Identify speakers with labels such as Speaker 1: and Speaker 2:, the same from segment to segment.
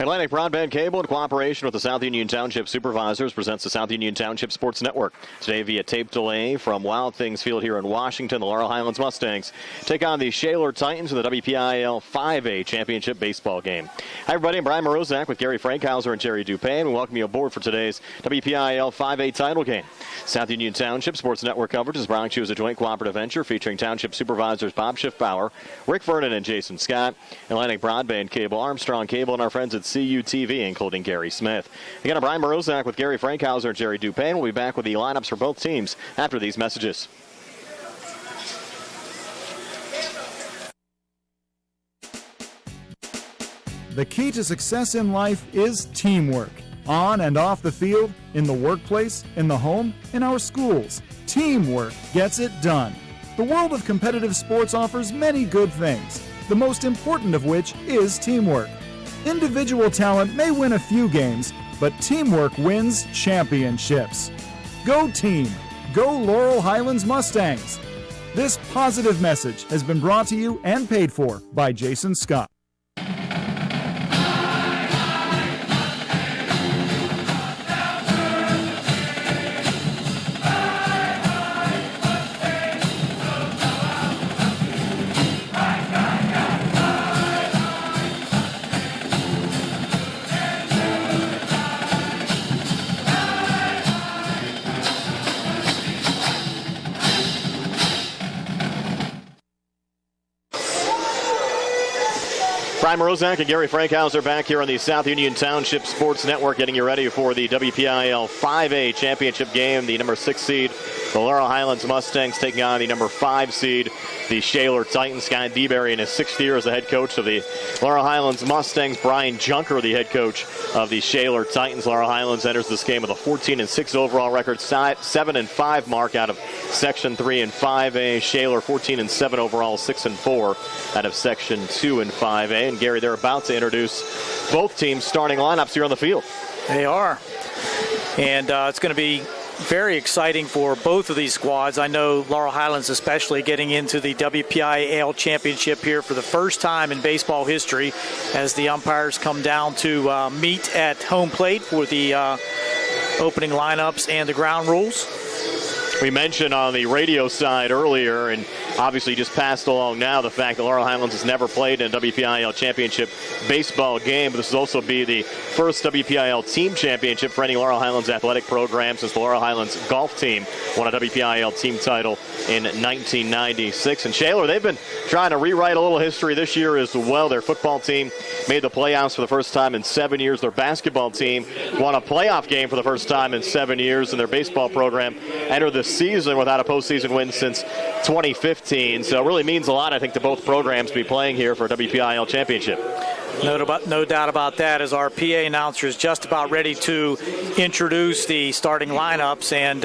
Speaker 1: Atlantic Broadband Cable, in cooperation with the South Union Township Supervisors, presents the South Union Township Sports Network. Today via tape delay from Wild Things Field here in Washington, the Laurel Highlands Mustangs take on the Shaler Titans in the WPIAL 5A Championship Baseball game. Hi, everybody. I'm Brian Morozak with Gary Frankhauser and Jerry Dupin. We welcome you aboard for today's WPIAL 5A title game. South Union Township Sports Network coverage is brought to you as a joint cooperative venture featuring Township Supervisors Bob Schiffbauer, Rick Vernon, and Jason Scott, Atlantic Broadband Cable, Armstrong Cable, and our friends at CUTV, including Gary Smith. Again, I'm Brian Morozak with Gary Frankhauser and Jerry Dupin. We'll be back with the lineups for both teams after these messages.
Speaker 2: The key to success in life is teamwork. On and off the field, in the workplace, in the home, in our schools. Teamwork gets it done. The world of competitive sports offers many good things, the most important of which is teamwork. Individual talent may win a few games, but teamwork wins championships. Go team! Go Laurel Highlands Mustangs! This positive message has been brought to you and paid for by Jason Scott.
Speaker 1: Brian Morozak and Gary Frankhauser back here on the South Union Township Sports Network, getting you ready for the WPIAL 5A Championship game. The number 6 seed, the Laurel Highlands Mustangs, taking on the number 5 seed, the Shaler Titans. Scott DeBerry in his 6th year as the head coach of the Laurel Highlands Mustangs. Brian Junker, the head coach of the Shaler Titans. Laurel Highlands enters this game with a 14-6 overall record, 7-5 mark out of Section 3 and 5A. Shaler 14-7 overall, 6-4 out of Section 2 and 5A. And Gary, they're about to introduce both teams' starting lineups here on the field.
Speaker 3: They are. And it's going to be very exciting for both of these squads. I know Laurel Highlands especially getting into the WPIAL championship here for the first time in baseball history as the umpires come down to meet at home plate for the opening lineups and the ground rules.
Speaker 1: We mentioned on the radio side earlier, and obviously just passed along now, the fact that Laurel Highlands has never played in a WPIAL championship baseball game. But this will also be the first WPIAL team championship for any Laurel Highlands athletic program since the Laurel Highlands golf team won a WPIAL team title in 1996. And Shaler, they've been trying to rewrite a little history this year as well. Their football team made the playoffs for the first time in 7 years. Their basketball team won a playoff game for the first time in 7 years. And their baseball program entered the season without a postseason win since 2015. So it really means a lot, I think, to both programs to be playing here for a WPIAL championship.
Speaker 3: No doubt about that, as our PA announcer is just about ready to introduce the starting lineups. And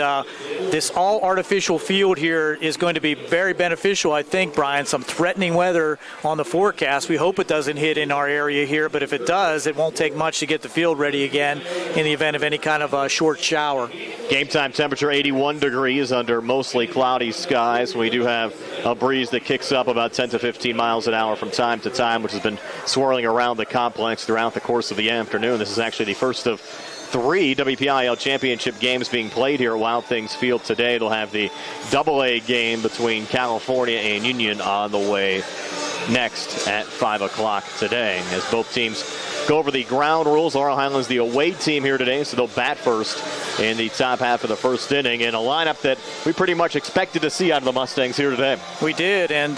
Speaker 3: this all-artificial field here is going to be very beneficial, I think, Brian. Some threatening weather on the forecast. We hope it doesn't hit in our area here, but if it does, it won't take much to get the field ready again in the event of any kind of a short shower.
Speaker 1: Game time temperature 81 degrees under mostly cloudy skies. We do have a breeze that kicks up about 10 to 15 miles an hour from time to time, which has been swirling around the complex throughout the course of the afternoon. This is actually the first of 3 WPIAL championship games being played here at Wild Things Field today. They'll have the AA game between California and Union on the way next at 5 o'clock today. As both teams go over the ground rules, Laurel Highlands the away team here today, so they'll bat first in the top half of the first inning in a lineup that we pretty much expected to see out of the Mustangs here today.
Speaker 3: We did, and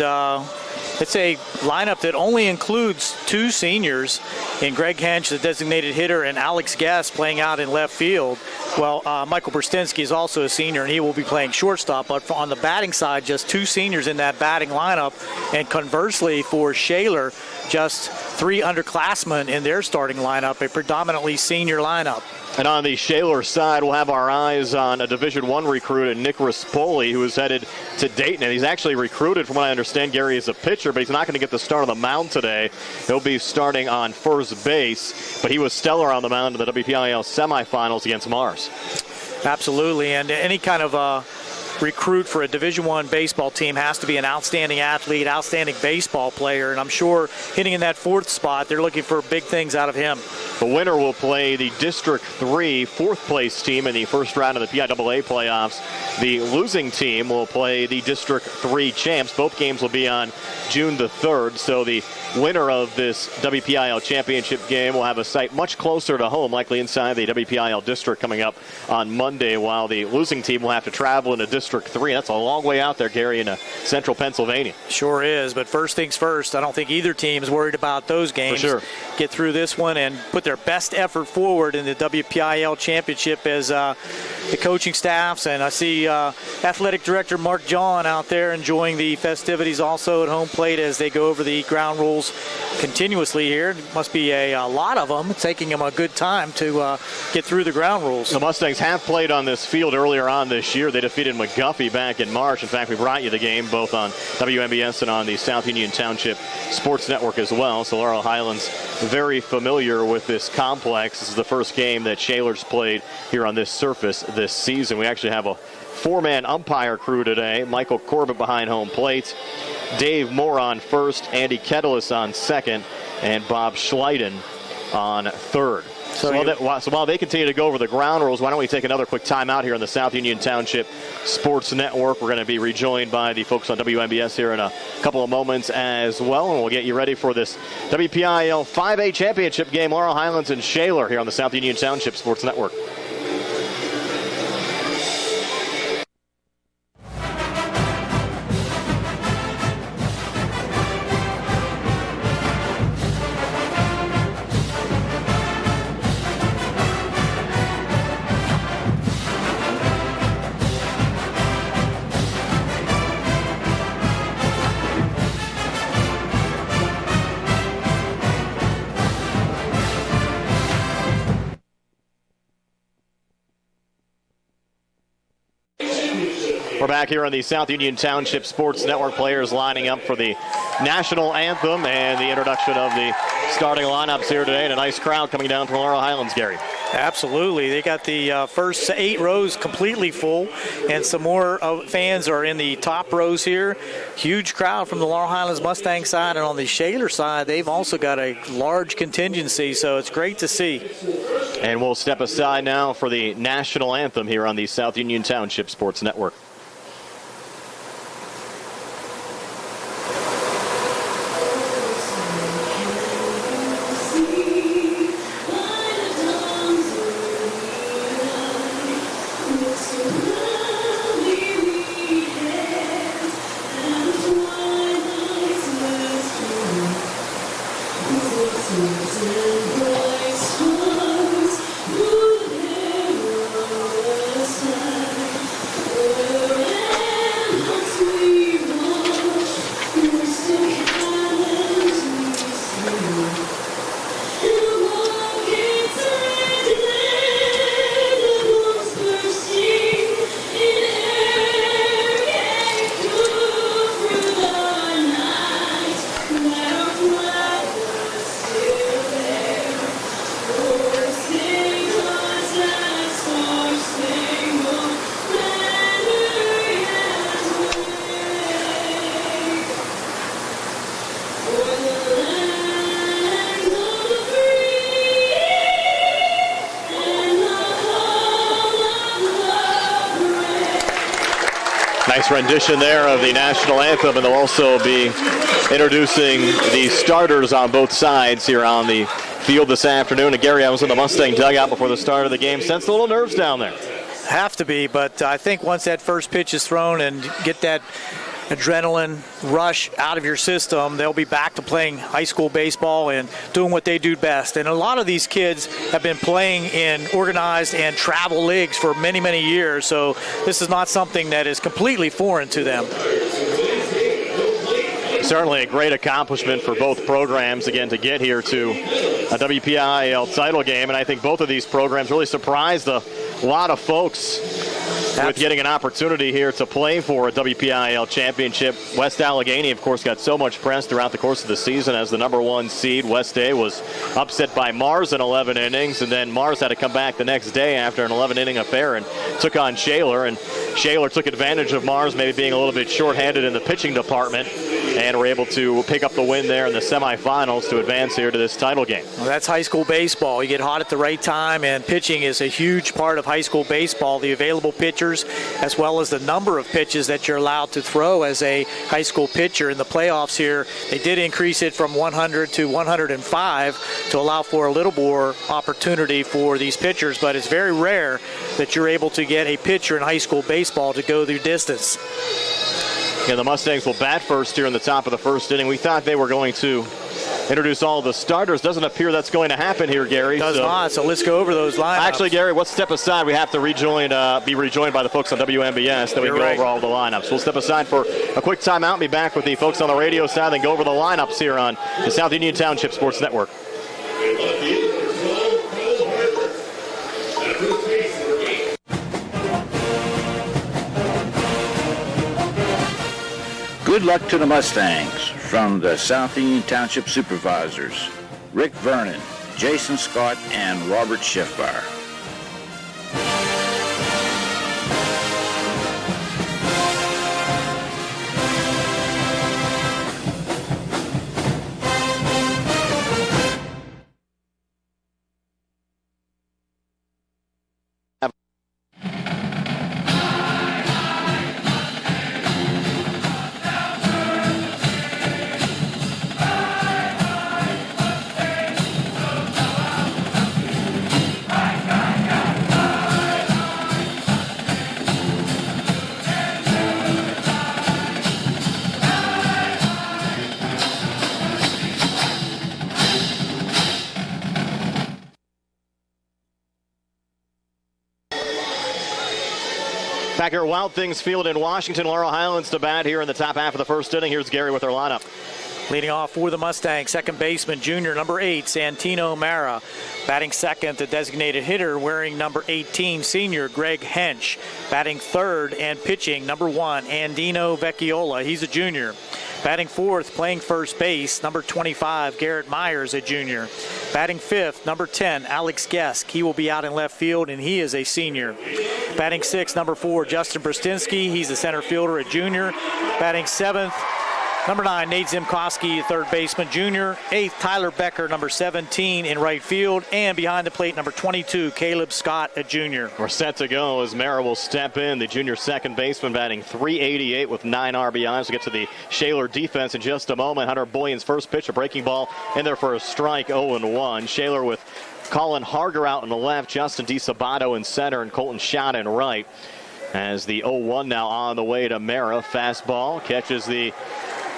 Speaker 3: it's a lineup that only includes 2 seniors in Greg Hench, the designated hitter, and Alex Guest playing out in left field. Well, Michael Brstinsky is also a senior, and he will be playing shortstop. But on the batting side, just 2 seniors in that batting lineup. And conversely, for Shaler, just 3 underclassmen in their starting lineup, a predominantly senior lineup.
Speaker 1: And on the Shaler side, we'll have our eyes on a Division I recruit, Nick Rispoli, who is headed to Dayton. And he's actually recruited, from what I understand, Gary, as a pitcher, but he's not going to get the start on the mound today. He'll be starting on first base, but he was stellar on the mound in the WPIAL semifinals against Mars.
Speaker 3: Absolutely, and any kind of recruit for a Division I baseball team has to be an outstanding athlete, outstanding baseball player, and I'm sure hitting in that 4th spot, they're looking for big things out of him.
Speaker 1: The winner will play the District 3 fourth place team in the first round of the PIAA playoffs. The losing team will play the District 3 champs. Both games will be on June the 3rd. So the winner of this WPIAL championship game will have a site much closer to home, likely inside the WPIAL district coming up on Monday, while the losing team will have to travel into District 3. That's a long way out there, Gary, in central Pennsylvania.
Speaker 3: Sure is, but first things first, I don't think either team is worried about those games.
Speaker 1: For sure.
Speaker 3: Get through this one and put their best effort forward in the WPIAL championship as the coaching staffs, and I see athletic director Mark John out there enjoying the festivities also at home plate as they go over the ground rules continuously here. Must be a lot of them, taking them a good time to get through the ground rules.
Speaker 1: The Mustangs have played on this field earlier on this year. They defeated McGuffey back in March. In fact, we brought you the game both on WMBS and on the South Union Township Sports Network as well. So Laurel Highlands very familiar with this complex. This is the first game that Shaler's played here on this surface this season. We actually have a four-man umpire crew today. Michael Corbett behind home plate, Dave Moore on first, Andy Kettles on second, and Bob Schleiden on third. So while they continue to go over the ground rules, why don't we take another quick timeout here on the South Union Township Sports Network. We're going to be rejoined by the folks on WMBS here in a couple of moments as well, and we'll get you ready for this WPIAL 5A championship game, Laurel Highlands and Shaler here on the South Union Township Sports Network. We're back here on the South Union Township Sports Network. Players lining up for the national anthem and the introduction of the starting lineups here today. And a nice crowd coming down from Laurel Highlands, Gary.
Speaker 3: Absolutely. They got the first 8 rows completely full, and some more fans are in the top rows here. Huge crowd from the Laurel Highlands Mustang side, and on the Shaler side, they've also got a large contingency, so it's great to see.
Speaker 1: And we'll step aside now for the national anthem here on the South Union Township Sports Network. Nice rendition there of the national anthem, and they'll also be introducing the starters on both sides here on the field this afternoon. And Gary, I was in the Mustang dugout before the start of the game. Sensed a little nerves down there.
Speaker 3: Have to be, but I think once that first pitch is thrown and get that adrenaline rush out of your system, they'll be back to playing high school baseball and doing what they do best. And a lot of these kids have been playing in organized and travel leagues for many, many years, so this is not something that is completely foreign to them.
Speaker 1: Certainly a great accomplishment for both programs, again, to get here to a WPIAL title game, and I think both of these programs really surprised a lot of folks with getting an opportunity here to play for a WPIAL championship. West Allegheny, of course, got so much press throughout the course of the season as the number 1 seed. West A was upset by Mars in 11 innings, and then Mars had to come back the next day after an 11-inning affair and took on Shaler. And Shaler took advantage of Mars maybe being a little bit shorthanded in the pitching department and were able to pick up the win there in the semifinals to advance here to this title game.
Speaker 3: Well, that's high school baseball. You get hot at the right time, and pitching is a huge part of high school baseball. The available pitchers, as well as the number of pitches that you're allowed to throw as a high school pitcher. In the playoffs here, they did increase it from 100 to 105 to allow for a little more opportunity for these pitchers, but it's very rare that you're able to get a pitcher in high school baseball to go the distance.
Speaker 1: Yeah, the Mustangs will bat first here in the top of the first inning. We thought they were going to introduce all of the starters. Doesn't appear that's going to happen here, Gary.
Speaker 3: Does not, so let's go over those lineups.
Speaker 1: Actually, Gary, let's step aside. We have to be rejoined by the folks on WMBS, then we can go over all the lineups. We'll step aside for a quick timeout and be back with the folks on the radio side and go over the lineups here on the South Union Township Sports Network.
Speaker 4: Good luck to the Mustangs from the South Union Township Supervisors, Rick Vernon, Jason Scott, and Robert Schiffbar.
Speaker 1: Back here at Wild Things Field in Washington, Laurel Highlands to bat here in the top half of the first inning. Here's Gary with their lineup.
Speaker 3: Leading off for the Mustangs, second baseman, junior, number 8, Santino Mara. Batting second, the designated hitter, wearing number 18, senior, Greg Hench. Batting third and pitching, number 1, Andino Vecchiola. He's a junior. Batting fourth, playing first base, number 25, Garrett Myers, a junior. Batting fifth, number 10, Alex Gesk. He will be out in left field, and he is a senior. Batting sixth, number 4, Justin Brstinsky. He's a center fielder, a junior. Batting seventh, number 9, Nate Zimkowski, third baseman, junior. 8th, Tyler Becker, number 17, in right field. And behind the plate, number 22, Caleb Scott, a junior.
Speaker 1: We're set to go as Mara will step in, the junior second baseman, batting .388 with 9 RBIs. We'll get to the Shaler defense in just a moment. Hunter Boyan's first pitch, a breaking ball in there for a strike, 0-1. Shaler with Colin Harger out in the left, Justin DiSabato in center, and Colton Schott in right. As the 0-1 now on the way to Mara. Fastball catches the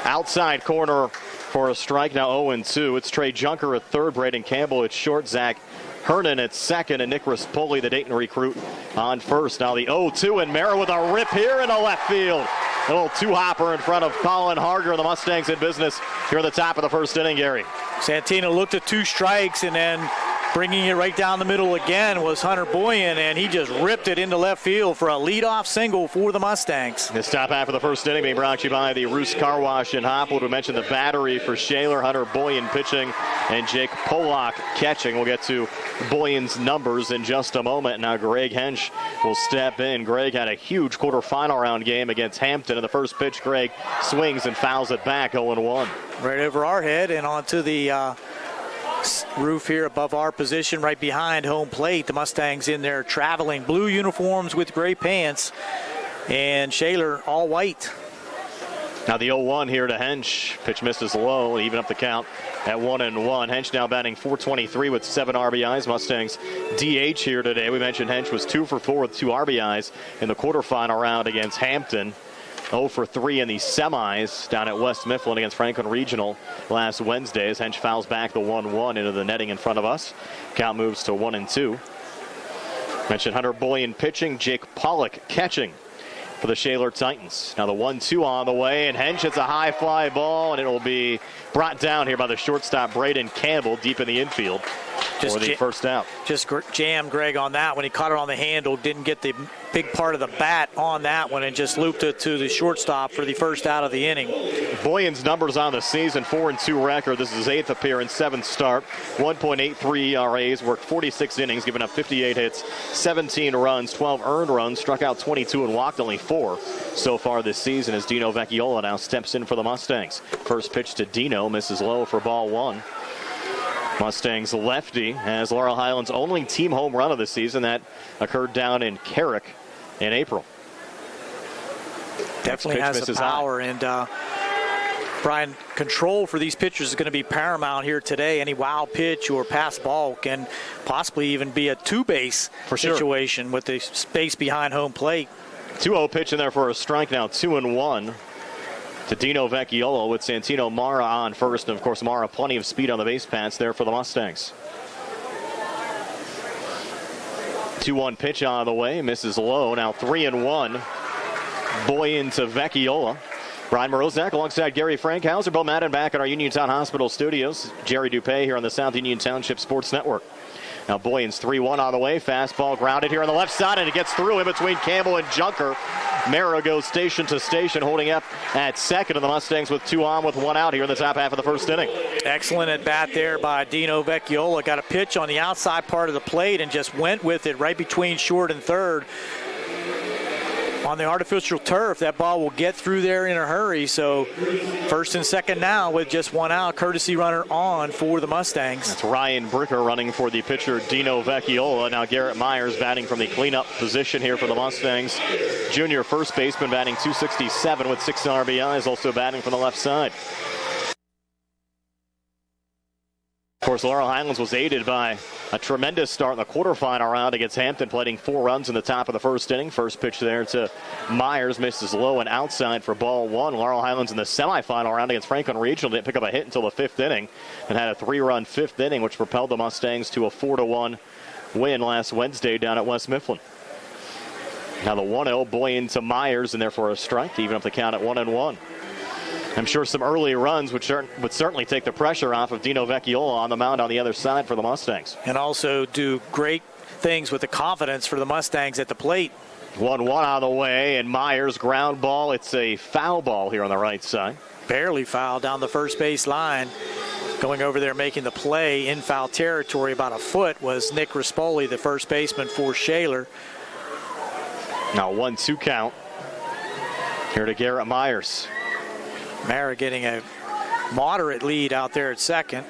Speaker 1: outside corner for a strike, now 0-2. It's Trey Junker at third, Braden Campbell at short, Zach Hernan at second, and Nick Rispoli, the Dayton recruit, on first. Now the 0-2, and Mara with a rip here in the left field. A little two-hopper in front of Colin Harger, and the Mustangs in business here at the top of the first inning, Gary.
Speaker 3: Santino looked at 2 strikes, and then bringing it right down the middle again was Hunter Boyan, and he just ripped it into left field for a leadoff single for the Mustangs.
Speaker 1: This top half of the first inning being brought to you by the Roos Car Wash in Hopwood. We mentioned the battery for Shaler, Hunter Boyan pitching, and Jake Pollock catching. We'll get to Boyan's numbers in just a moment. Now Greg Hench will step in. Greg had a huge quarterfinal round game against Hampton. In the first pitch, Greg swings and fouls it back, 0-1.
Speaker 3: Right over our head and onto the roof here above our position, right behind home plate. The Mustangs in their traveling blue uniforms with gray pants, and Shaler all white.
Speaker 1: Now the 0-1 here to Hench. Pitch misses low, even up the count at 1-1. Hench now batting .423 with 7 RBIs. Mustangs DH here today. We mentioned Hench was 2 for 4 with 2 RBIs in the quarterfinal round against Hampton. 0 for 3 in the semis down at West Mifflin against Franklin Regional last Wednesday as Hench fouls back the 1-1 into the netting in front of us. Count moves to 1-2. Mentioned Hunter Boyan pitching, Jake Pollock catching for the Shaler Titans. Now the 1-2 on the way, and Hench hits a high fly ball, and it will be brought down here by the shortstop Braden Campbell deep in the infield for the first out.
Speaker 3: Just jammed Greg on that when he caught it on the handle, didn't get the big part of the bat on that one, and just looped it to the shortstop for the first out of the inning.
Speaker 1: Boyan's numbers on the season, 4-2 record. This is his 8th appearance, 7th start, 1.83 ERAs, worked 46 innings, given up 58 hits, 17 runs, 12 earned runs, struck out 22 and walked only 4 so far this season as Dino Vecchiola now steps in for the Mustangs. First pitch to Dino, misses low for ball 1. Mustangs lefty has Laurel Highlands' only team home run of the season. That occurred down in Carrick in April.
Speaker 3: Definitely has the power, and Brian, control for these pitchers is going to be paramount here today. Any wild pitch or pass ball can possibly even be a two-base situation with the space behind home plate.
Speaker 1: 2-0 pitch in there for a strike now, 2-1 to Dino Vecchiola with Santino Mara on first. And, of course, Mara plenty of speed on the base paths there for the Mustangs. 2-1 pitch on the way, misses low. Now 3-1. Boyan to Vecchiola. Brian Moroznak alongside Gary Frankhauser. Bill Madden back at our Uniontown Hospital studios. Jerry Dupay here on the South Union Township Sports Network. Now Boyan's 3-1 on the way. Fastball grounded here on the left side, and it gets through in between Campbell and Junker. Mara goes station to station, holding up at second, and the Mustangs with 2 on with 1 out here in the top half of the first inning.
Speaker 3: Excellent at bat there by Dino Vecchiola. Got a pitch on the outside part of the plate and just went with it right between short and third. On the artificial turf, that ball will get through there in a hurry. So first and second now with just 1 out. Courtesy runner on for the Mustangs.
Speaker 1: That's Ryan Bricker running for the pitcher Dino Vecchiola. Now Garrett Myers batting from the cleanup position here for the Mustangs. Junior first baseman batting .267 with 6 RBIs, also batting from the left side. Of course, Laurel Highlands was aided by a tremendous start in the quarterfinal round against Hampton, plating 4 runs in the top of the first inning. First pitch there to Myers, misses low and outside for ball 1. Laurel Highlands in the semifinal round against Franklin Regional didn't pick up a hit until the 5th inning and had a 3-run 5th inning, which propelled the Mustangs to a 4-1 win last Wednesday down at West Mifflin. Now the 1-0, Boyan to Myers, and therefore a strike to even up the count at 1-1. I'm sure some early runs would certainly take the pressure off of Dino Vecchiola on the mound on the other side for the Mustangs.
Speaker 3: And also do great things with the confidence for the Mustangs at the plate.
Speaker 1: 1-1 on the way, and Myers ground ball. It's a foul ball here on the right side.
Speaker 3: Barely foul down the first base line. Going over there making the play in foul territory about a foot was Nick Rispoli, the first baseman for Shaler.
Speaker 1: Now 1-2 count here to Garrett Myers.
Speaker 3: Mara getting a moderate lead out there at second.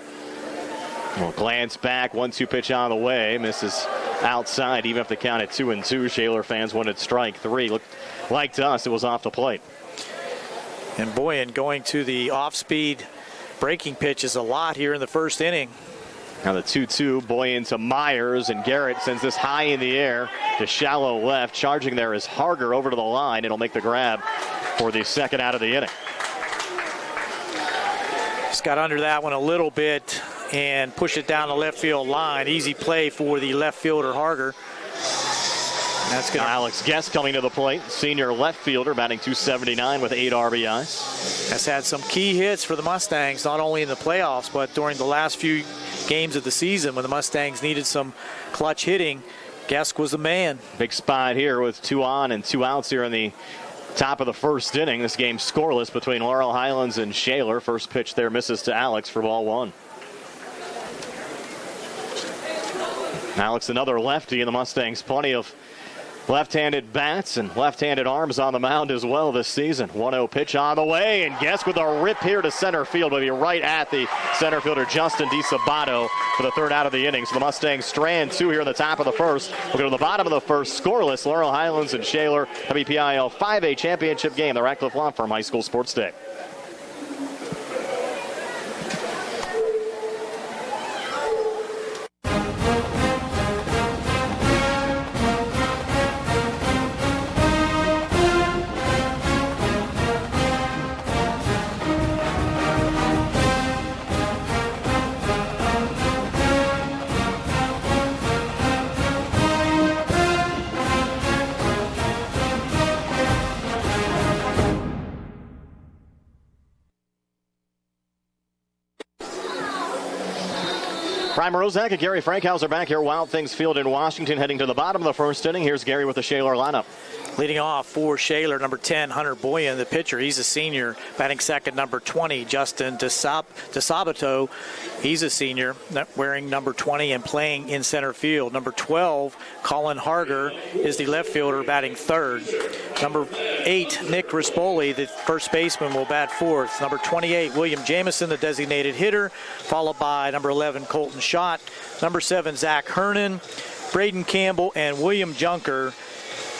Speaker 1: Well, glance back, 1-2 pitch on the way, misses outside, even if the count at 2-2. Shaler fans wanted strike 3. Looked like to us it was off the plate.
Speaker 3: And Boyan going to the off-speed breaking pitches a lot here in the first inning.
Speaker 1: Now the 2-2, Boyan to Myers, and Garrett sends this high in the air to shallow left. Charging there is Harger over to the line. It'll make the grab for the second out of the inning.
Speaker 3: Just got under that one a little bit and push it down the left field line. Easy play for the left fielder Harger. That's good.
Speaker 1: Alex Guest coming to the plate, senior left fielder, batting .279 with 8 RBIs.
Speaker 3: Has had some key hits for the Mustangs, not only in the playoffs, but during the last few games of the season when the Mustangs needed some clutch hitting. Guest was the man.
Speaker 1: Big spot here with 2 on and 2 outs here in the top of the first inning. This game scoreless between Laurel Highlands and Shaler. First pitch there misses to Alex for ball 1. Alex, another lefty, and the Mustangs plenty of left-handed bats and left-handed arms on the mound as well this season. 1-0 pitch on the way, and Guess with a rip here to center field. Will be right at the center fielder Justin DiSabato for the third out of the inning. So the Mustangs strand 2 here in the top of the first. We'll go to the bottom of the first. Scoreless, Laurel Highlands and Shaler. WPIAL 5A championship game. The Ratcliffe Law Firm High School Sports Day. Brian Morozak and Gary Frankhauser back here. Wild Things Field in Washington, heading to the bottom of the first inning. Here's Gary with the Shaler lineup.
Speaker 3: Leading off for Shaler, number 10, Hunter Boyan, the pitcher. He's a senior. Batting second, number 20, Justin DeSabato. He's a senior, wearing number 20 and playing in center field. Number 12, Colin Harger, is the left fielder, batting third. Number 8, Nick Rispoli, the first baseman, will bat fourth. Number 28, William Jamison, the designated hitter, followed by number 11, Colton Schott. Number 7, Zach Hernan, Braden Campbell, and William Junker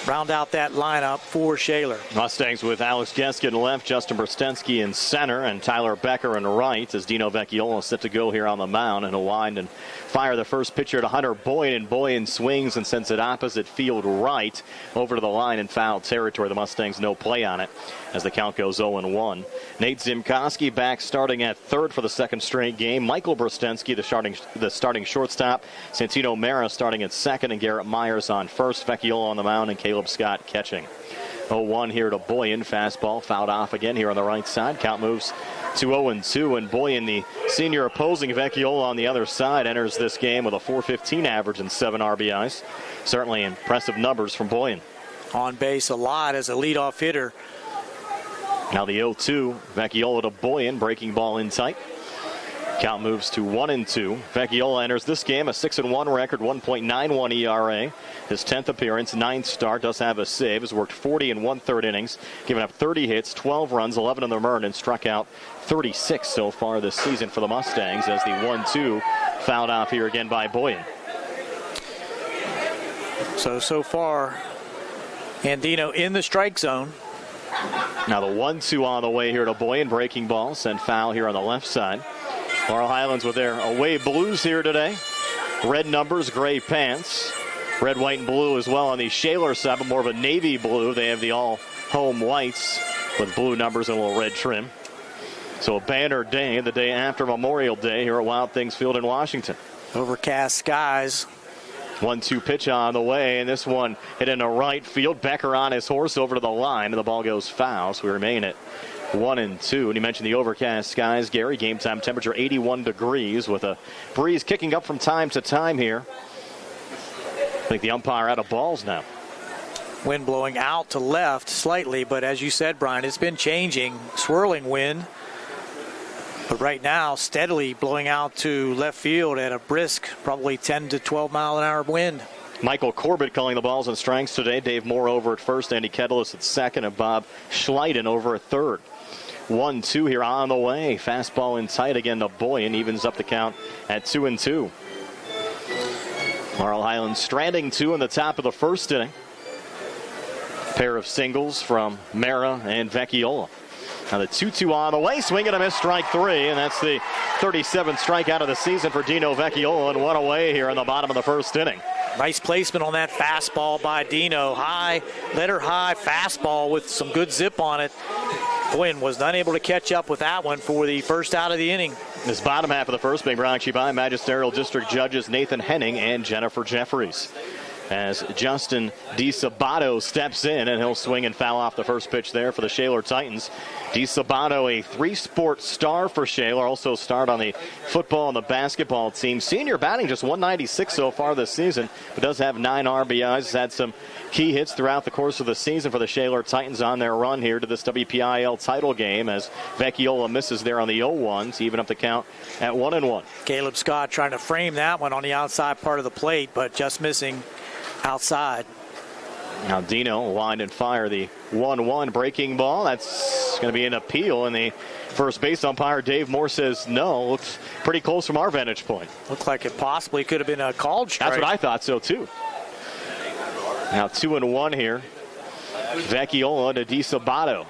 Speaker 3: round out that lineup for Shaler.
Speaker 1: Mustangs with Alex Geske in left, Justin Brostensky in center, and Tyler Becker in right as Dino Vecchiola set to go here on the mound, and he'll wind and fire the first pitcher to Hunter Boyan, and Boyan swings and sends it opposite field right over to the line in foul territory. The Mustangs no play on it as the count goes 0-1. Nate Zimkoski back starting at third for the second straight game. Michael Brostensky, the starting shortstop. Santino Mera starting at second, and Garrett Myers on first. Vecchiola on the mound, and Caleb Scott catching. 0-1 here to Boyan. Fastball fouled off again here on the right side. Count moves to 0-2, and Boyan, the senior opposing Vecchiola on the other side, enters this game with a .415 average and 7 RBIs. Certainly impressive numbers from Boyan.
Speaker 3: On base a lot as a leadoff hitter.
Speaker 1: Now the 0-2, Vecchiola to Boyan, breaking ball in tight. Count moves to 1-2. Vecchiola enters this game a 6-1 record, 1.91 ERA. His 10th appearance, 9th start, does have a save. Has worked 40 and 1/3 innings, given up 30 hits, 12 runs, 11 in the earned, and struck out 36 so far this season for the Mustangs as the 1-2 fouled off here again by Boyan.
Speaker 3: So far, Andino in the strike zone.
Speaker 1: Now the 1-2 on the way here to Boyan, breaking ball, sent foul here on the left side. Laurel Highlands with their away blues here today. Red numbers, gray pants. Red, white, and blue as well on the Shaler side, but more of a navy blue. They have the all-home whites with blue numbers and a little red trim. So a banner day, the day after Memorial Day here at Wild Things Field in Washington.
Speaker 3: Overcast skies.
Speaker 1: 1-2 pitch on the way, and this one hit into right field. Becker on his horse over to the line, and the ball goes foul, so we remain at 1-2. And you mentioned the overcast skies, Gary. Game time temperature 81 degrees with a breeze kicking up from time to time here. I think the umpire out of balls now.
Speaker 3: Wind blowing out to left slightly, but as you said, Brian, it's been changing. Swirling wind. But right now, steadily blowing out to left field at a brisk, probably 10 to 12 mile an hour wind.
Speaker 1: Michael Corbett calling the balls and strikes today. Dave Moore over at first, Andy Kettles at second, and Bob Schleiden over at third. 1-2 here on the way. Fastball in tight again to Boyan. Evens up the count at 2-2. Laurel Highlands stranding 2 in the top of the first inning. Pair of singles from Mera and Vecchiola. Now the 2-2 on the way. Swing and a miss, strike 3. And that's the 37th strikeout of the season for Dino Vecchiola. And one away here in the bottom of the first inning.
Speaker 3: Nice placement on that fastball by Dino. High, letter high fastball with some good zip on it. Boyan was not able to catch up with that one for the first out of the inning.
Speaker 1: This bottom half of the first being brought to you by Magisterial District Judges Nathan Henning and Jennifer Jeffries. As Justin DeSabato steps in, and he'll swing and foul off the first pitch there for the Shaler Titans. DeSabato, a 3-sport star for Shaler, also starred on the football and the basketball team. Senior batting just 196 so far this season, but does have 9 RBIs. Has had some key hits throughout the course of the season for the Shaler Titans on their run here to this WPIAL title game as Vecchiola misses there on the 0-1 to even up the count at 1-1.
Speaker 3: Caleb Scott trying to frame that one on the outside part of the plate, but just missing outside.
Speaker 1: Now Dino will wind and fire the 1-1 breaking ball. That's going to be an appeal, and the first base umpire Dave Moore says no. Looks pretty close from our vantage point.
Speaker 3: Looked like it possibly could have been a called strike.
Speaker 1: That's what I thought so too. Now 2-1 here. Vecchiola to DeSabato.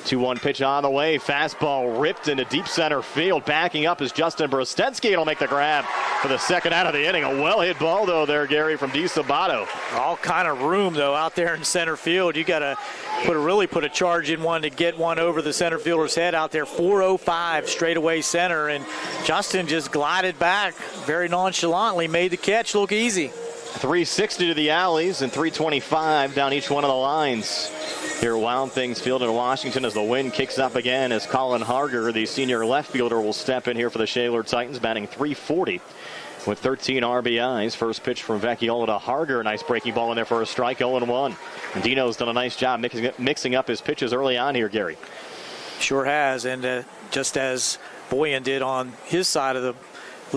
Speaker 1: 2-1 pitch on the way. Fastball ripped into deep center field. Backing up is Justin Brostensky. It'll make the grab for the second out of the inning. A well-hit ball, though, there, Gary, from DeSabato.
Speaker 3: All kind of room, though, out there in center field. You got to really put a charge in one to get one over the center fielder's head out there. 405 straightaway center, and Justin just glided back very nonchalantly, made the catch look easy.
Speaker 1: 360 to the alleys and 325 down each one of the lines here at Wild Things Field in Washington as the wind kicks up again as Colin Harger, the senior left fielder, will step in here for the Shaler Titans, batting .340 with 13 RBIs. First pitch from Vecchiola to Harger. Nice breaking ball in there for a strike, 0-1. And Dino's done a nice job mixing up his pitches early on here, Gary.
Speaker 3: Sure has, and just as Boyan did on his side of the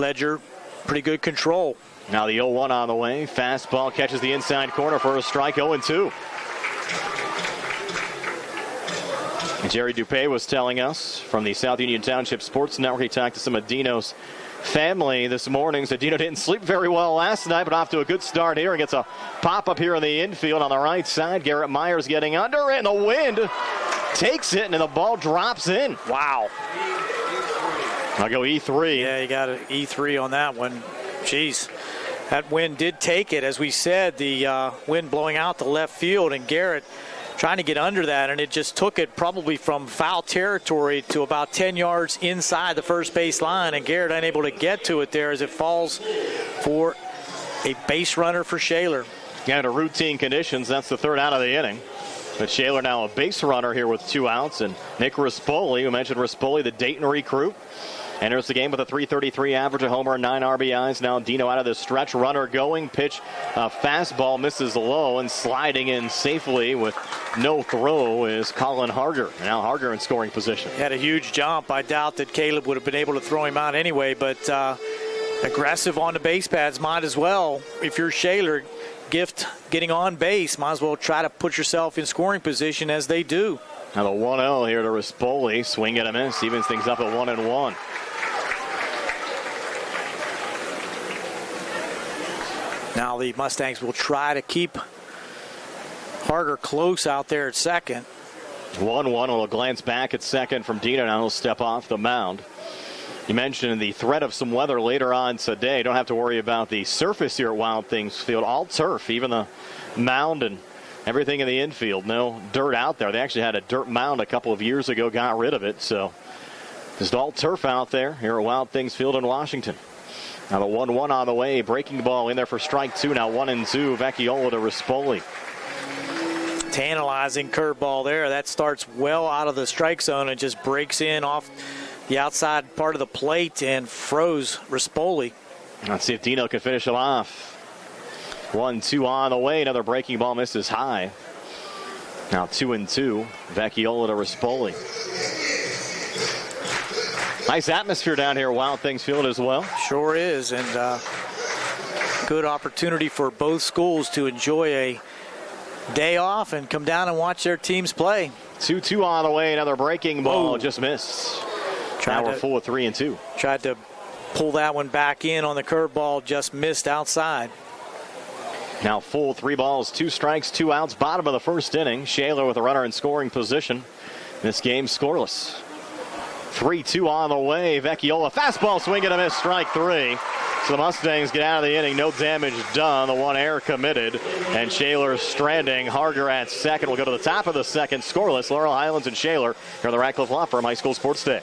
Speaker 3: ledger, pretty good control.
Speaker 1: Now the 0-1 on the way. Fastball catches the inside corner for a strike, 0-2. Jerry Dupé was telling us from the South Union Township Sports Network. He talked to some of Dino's family this morning. So Dino didn't sleep very well last night, but off to a good start here and gets a pop-up here in the infield on the right side. Garrett Myers getting under it, and the wind takes it, and the ball drops in. Wow. I'll go E3.
Speaker 3: Yeah, you got an E3 on that one. Jeez. That wind did take it. As we said, the wind blowing out the left field, and Garrett trying to get under that, and it just took it probably from foul territory to about 10 yards inside the first base line, and Garrett unable to get to it there as it falls for a base runner for Shaler.
Speaker 1: Yeah, to routine conditions, that's the third out of the inning. But Shaler now a base runner here with 2 outs, and Nick Rispoli, who mentioned Rispoli, the Dayton recruit, enters the game with a .333 average, a homer, and 9 RBIs. Now Dino out of the stretch, runner going, pitch, fastball misses low, and sliding in safely with no throw is Colin Harger. Now Harger in scoring position.
Speaker 3: He had a huge jump. I doubt that Caleb would have been able to throw him out anyway, but aggressive on the base pads might as well. If you're Shaler, gift getting on base, might as well try to put yourself in scoring position as they do.
Speaker 1: Now the 1-0 here to Rispoli. Swing and a miss. Evens things up at 1-1.
Speaker 3: Now the Mustangs will try to keep Harger close out there at second.
Speaker 1: 1-1. We'll glance back at second from Dino. Now he'll step off the mound. You mentioned the threat of some weather later on today. Don't have to worry about the surface here at Wild Things Field. All turf, even the mound and everything in the infield. No dirt out there. They actually had a dirt mound a couple of years ago, got rid of it. So just all turf out there here at Wild Things Field in Washington. Now the 1-1 on the way. Breaking ball in there for strike 2. Now 1-2. Vecchiola to Rispoli.
Speaker 3: Tantalizing curveball there. That starts well out of the strike zone and just breaks in off the outside part of the plate and froze Rispoli.
Speaker 1: Let's see if Dino can finish it off. 1-2 on the way. Another breaking ball misses high. Now 2-2. Vecchiola to Rispoli. Nice atmosphere down here at Wild Things Field as well.
Speaker 3: Sure is, and good opportunity for both schools to enjoy a day off and come down and watch their teams play.
Speaker 1: 2-2 on the way. Another breaking ball. Just missed. Now we're full of 3-2.
Speaker 3: Tried to pull that one back in on the curveball, just missed outside.
Speaker 1: Now full 3 balls, 2 strikes, 2 outs. Bottom of the first inning. Shaler with a runner in scoring position. This game scoreless. 3-2 on the way. Vecchiola fastball, swing and a miss, strike 3. So the Mustangs get out of the inning. No damage done. The 1 error committed. And Shaler stranding. Harger at second. We'll go to the top of the second. Scoreless. Laurel Highlands and Shaler here on the Ratcliffe Law Firm High School Sports Day.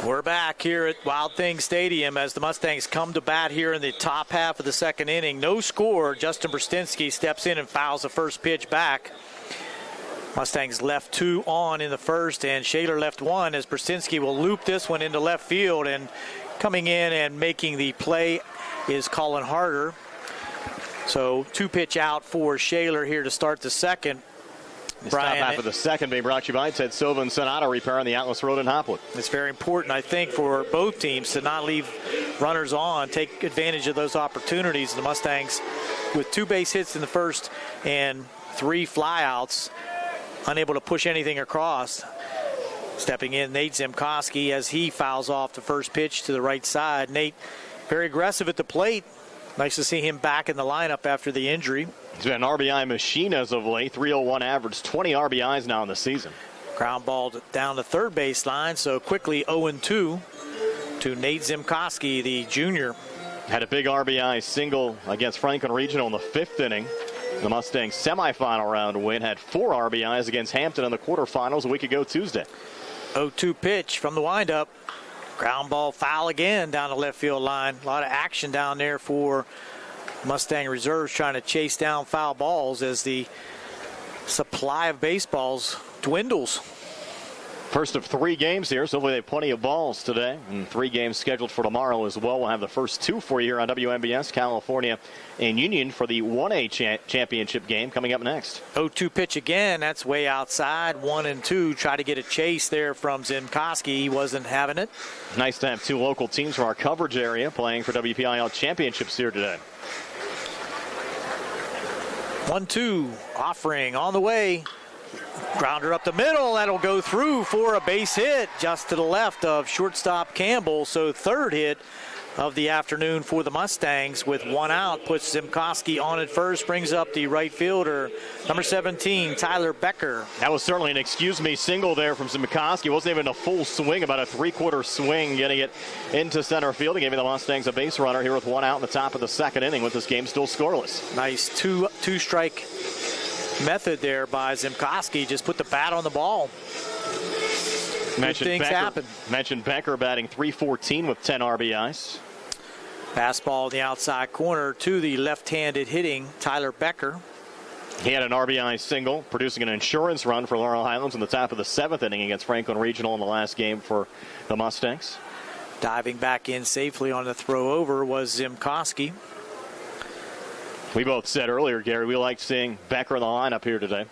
Speaker 3: We're back here at Wild Things Stadium as the Mustangs come to bat here in the top half of the second inning. No score. Justin Brstinsky steps in and fouls the first pitch back. Mustangs left 2 on in the first, and Shaler left 1 as Brstinsky will loop this one into left field. And coming in and making the play is Colin Harger. So 2 pitch out for Shaler here to start the second.
Speaker 1: The top half of the second being brought to you by Ted Silva and Son Auto Repair on the Atlas Road in Hopwood.
Speaker 3: It's very important, I think, for both teams to not leave runners on, take advantage of those opportunities. The Mustangs with 2 base hits in the first and 3 flyouts, unable to push anything across. Stepping in, Nate Zimkoski as he fouls off the first pitch to the right side. Nate, very aggressive at the plate. Nice to see him back in the lineup after the injury.
Speaker 1: He's been an RBI machine as of late. 301 average, 20 RBIs now in the season.
Speaker 3: Ground ball down the third baseline, so quickly 0-2 to Nate Zimkoski, the junior.
Speaker 1: Had a big RBI single against Franklin Regional in the 5th inning. The Mustangs semifinal round win, had 4 RBIs against Hampton in the quarterfinals a week ago Tuesday.
Speaker 3: 0-2 pitch from the windup. Ground ball foul again down the left field line. A lot of action down there for Mustang reserves trying to chase down foul balls as the supply of baseballs dwindles.
Speaker 1: First of 3 games here, so hopefully they have plenty of balls today. And 3 games scheduled for tomorrow as well. We'll have the first 2 for you here on WMBS, California and Union for the 1A championship game coming up next.
Speaker 3: 0-2 pitch again. That's way outside. 1-2. Try to get a chase there from Zimkoski. He wasn't having it.
Speaker 1: Nice to have 2 local teams from our coverage area playing for WPIAL championships here today.
Speaker 3: 1-2. Offering on the way. Grounder up the middle. That'll go through for a base hit just to the left of shortstop Campbell. So 3rd hit of the afternoon for the Mustangs with 1 out. Puts Zimkoski on at first. Brings up the right fielder, number 17, Tyler Becker.
Speaker 1: That was certainly an excuse me single there from Zimkoski. It wasn't even a full swing, about a 3/4 swing, getting it into center field and giving the Mustangs a base runner here with 1 out in the top of the 2nd inning with this game still scoreless.
Speaker 3: Nice two-strike method there by Zimkoski. Just put the bat on the ball. Things happen.
Speaker 1: Mentioned Becker batting .314 with 10 RBIs.
Speaker 3: Fastball in the outside corner to the left-handed hitting Tyler Becker.
Speaker 1: He had an RBI single, producing an insurance run for Laurel Highlands in the top of the 7th inning against Franklin Regional in the last game for the Mustangs.
Speaker 3: Diving back in safely on the throw over was Zimkoski.
Speaker 1: We both said earlier, Gary, we liked seeing Becker in the lineup here today.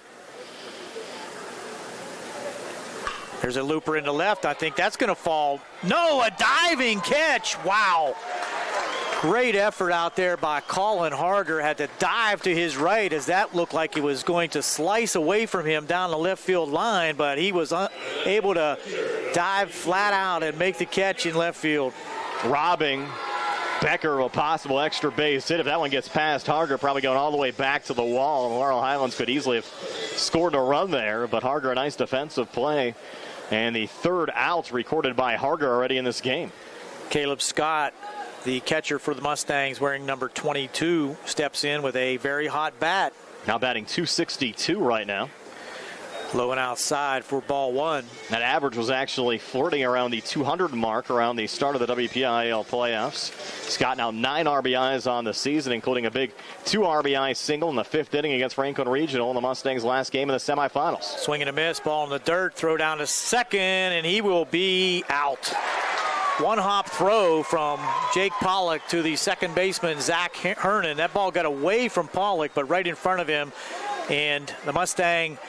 Speaker 3: There's a looper into left. I think that's going to fall. No, a diving catch. Wow. Great effort out there by Colin Harger. Had to dive to his right as that looked like it was going to slice away from him down the left field line, but he was able to dive flat out and make the catch in left field.
Speaker 1: Robbing Becker of a possible extra base hit. If that one gets past Harger, probably going all the way back to the wall. And Laurel Highlands could easily have scored a run there, but Harger, a nice defensive play. And the 3rd out recorded by Harger already in this game.
Speaker 3: Caleb Scott, the catcher for the Mustangs, wearing number 22, steps in with a very hot bat.
Speaker 1: Now batting .262 right now.
Speaker 3: Low and outside for ball 1.
Speaker 1: That average was actually flirting around the 200 mark around the start of the WPIAL playoffs. Scott now 9 RBIs on the season, including a big 2 RBI single in the 5th inning against Franklin Regional in the Mustangs' last game in the semifinals.
Speaker 3: Swing and a miss, ball in the dirt, throw down to second, and he will be out. 1-hop throw from Jake Pollock to the second baseman, Zach Hernan. That ball got away from Pollock, but right in front of him. And the Mustang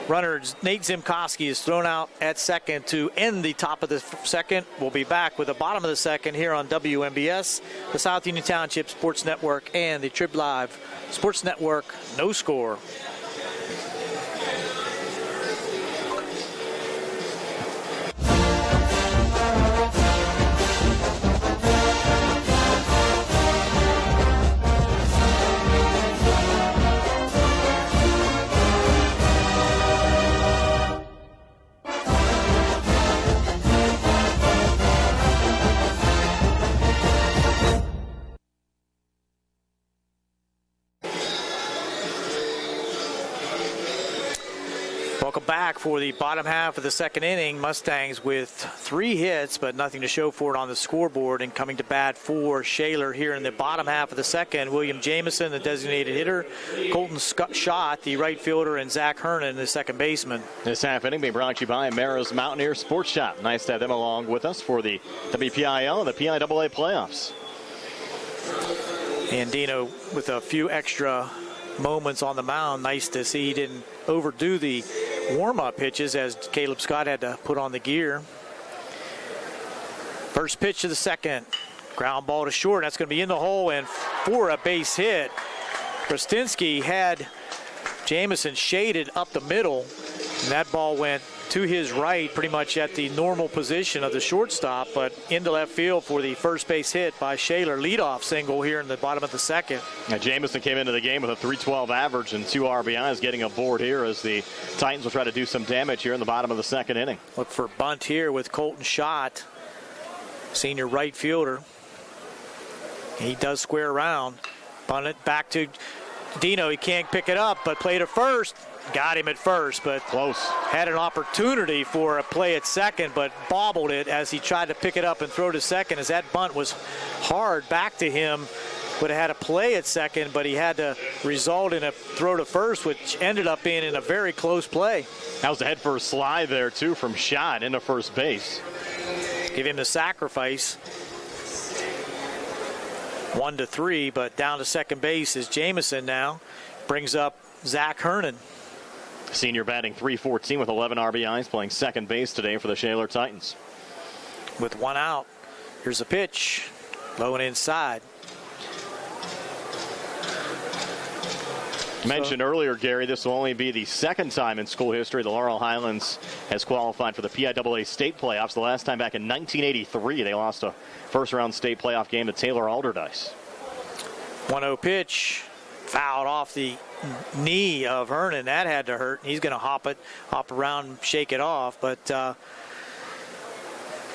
Speaker 3: runner, Nate Zimkoski, is thrown out at second to end the top of the 2nd. We'll be back with the bottom of the 2nd here on WMBS, the South Union Township Sports Network, and the Trib Live Sports Network. No score. Welcome back for the bottom half of the 2nd inning. Mustangs with 3 hits, but nothing to show for it on the scoreboard. And coming to bat for Shaler here in the bottom half of the 2nd, William Jamison, the designated hitter, Colton Schott, the right fielder, and Zach Hernan, the second baseman. This half inning being brought to you by Marrows Mountaineer Sports Shop. Nice to have them along with us for the WPIAL and the PIAA playoffs. And Dino with a few extra moments on the mound. Nice to see he didn't overdo the warm-up pitches as Caleb Scott had to put on the gear. First pitch of the 2nd. Ground ball to short. That's going to be in the hole and for a base hit. Brustinski had Jamison shaded up the middle, and that ball went to his right, pretty much at the normal position of the shortstop, but into left field for the first base hit by Shaler. Leadoff single here in the bottom of the second.
Speaker 1: Now, Jamison came into the game with a .312 average and 2 RBIs, getting aboard here as the Titans will try to do some damage here in the bottom of the second inning.
Speaker 3: Look for bunt here with Colton Schott, senior right fielder. He does square around. Bunt it back to Dino. He can't pick it up, but played at first. Got him at first, but
Speaker 1: close.
Speaker 3: Had an opportunity for a play at second, but bobbled it as he tried to pick it up and throw to second. As that bunt was hard back to him, would have had a play at second, but he had to result in a throw to first, which ended up being in a very close play.
Speaker 1: That was a head-first slide there, too, from Schott into first base.
Speaker 3: Give him the sacrifice. 1-3, but down to second base is Jamison now. Brings up Zach Hernan.
Speaker 1: Senior batting .314 with 11 RBIs, playing second base today for the Shaler Titans.
Speaker 3: With one out, here's a pitch, low and inside.
Speaker 1: Mentioned earlier, Gary, this will only be the second time in school history the Laurel Highlands has qualified for the PIAA state playoffs. The last time back in 1983, they lost a first-round state playoff game to Taylor Alderdice.
Speaker 3: 1-0 pitch, fouled off the knee of Hernan. That had to hurt. He's going to hop around, shake it off, but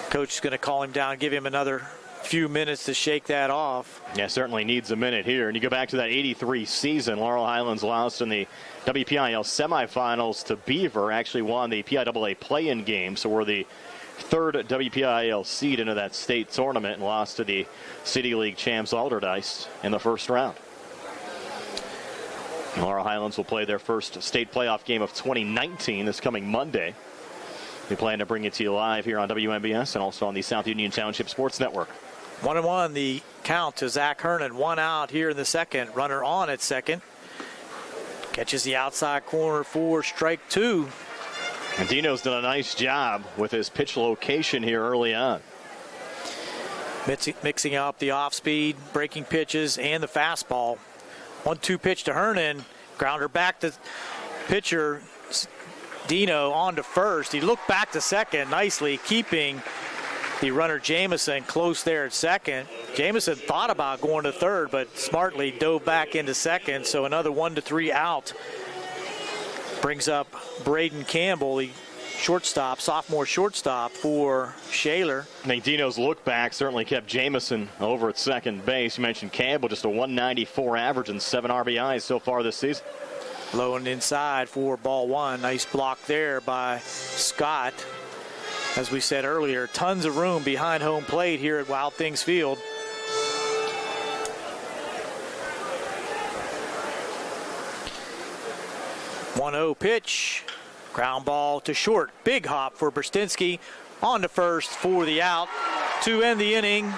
Speaker 3: coach is going to call him down, give him another few minutes to shake that off.
Speaker 1: Yeah, certainly needs a minute here. And you go back to that 83 season, Laurel Highlands lost in the WPIAL semifinals to Beaver, actually won the PIAA play-in game, so we're the third WPIAL seed into that state tournament and lost to the City League champs Alderdice in the first round. Laurel Highlands will play their first state playoff game of 2019 this coming Monday. We plan to bring it to you live here on WMBS and also on the South Union Township Sports Network.
Speaker 3: 1-1 the count to Zach Hernan. One out here in the second. Runner on at second. Catches the outside corner for strike two.
Speaker 1: And Dino's done a nice job with his pitch location here early on.
Speaker 3: Mixing up the off-speed, breaking pitches, and the fastball. 1-2 pitch to Hernan. Grounder back to pitcher Dino on to first. He looked back to second nicely, keeping the runner Jamison close there at second. Jamison thought about going to third, but smartly dove back into second. So another 1-3 out. Brings up Braden Campbell, the shortstop, sophomore shortstop for Shaler.
Speaker 1: I think Dino's look back certainly kept Jamison over at second base. You mentioned Campbell, just a 194 average and 7 RBIs so far this season.
Speaker 3: Low and inside for ball one. Nice block there by Scott. As we said earlier, tons of room behind home plate here at Wild Things Field. .1-0 pitch. Ground ball to short. Big hop for Brzezinski. On to first for the out. To end the inning,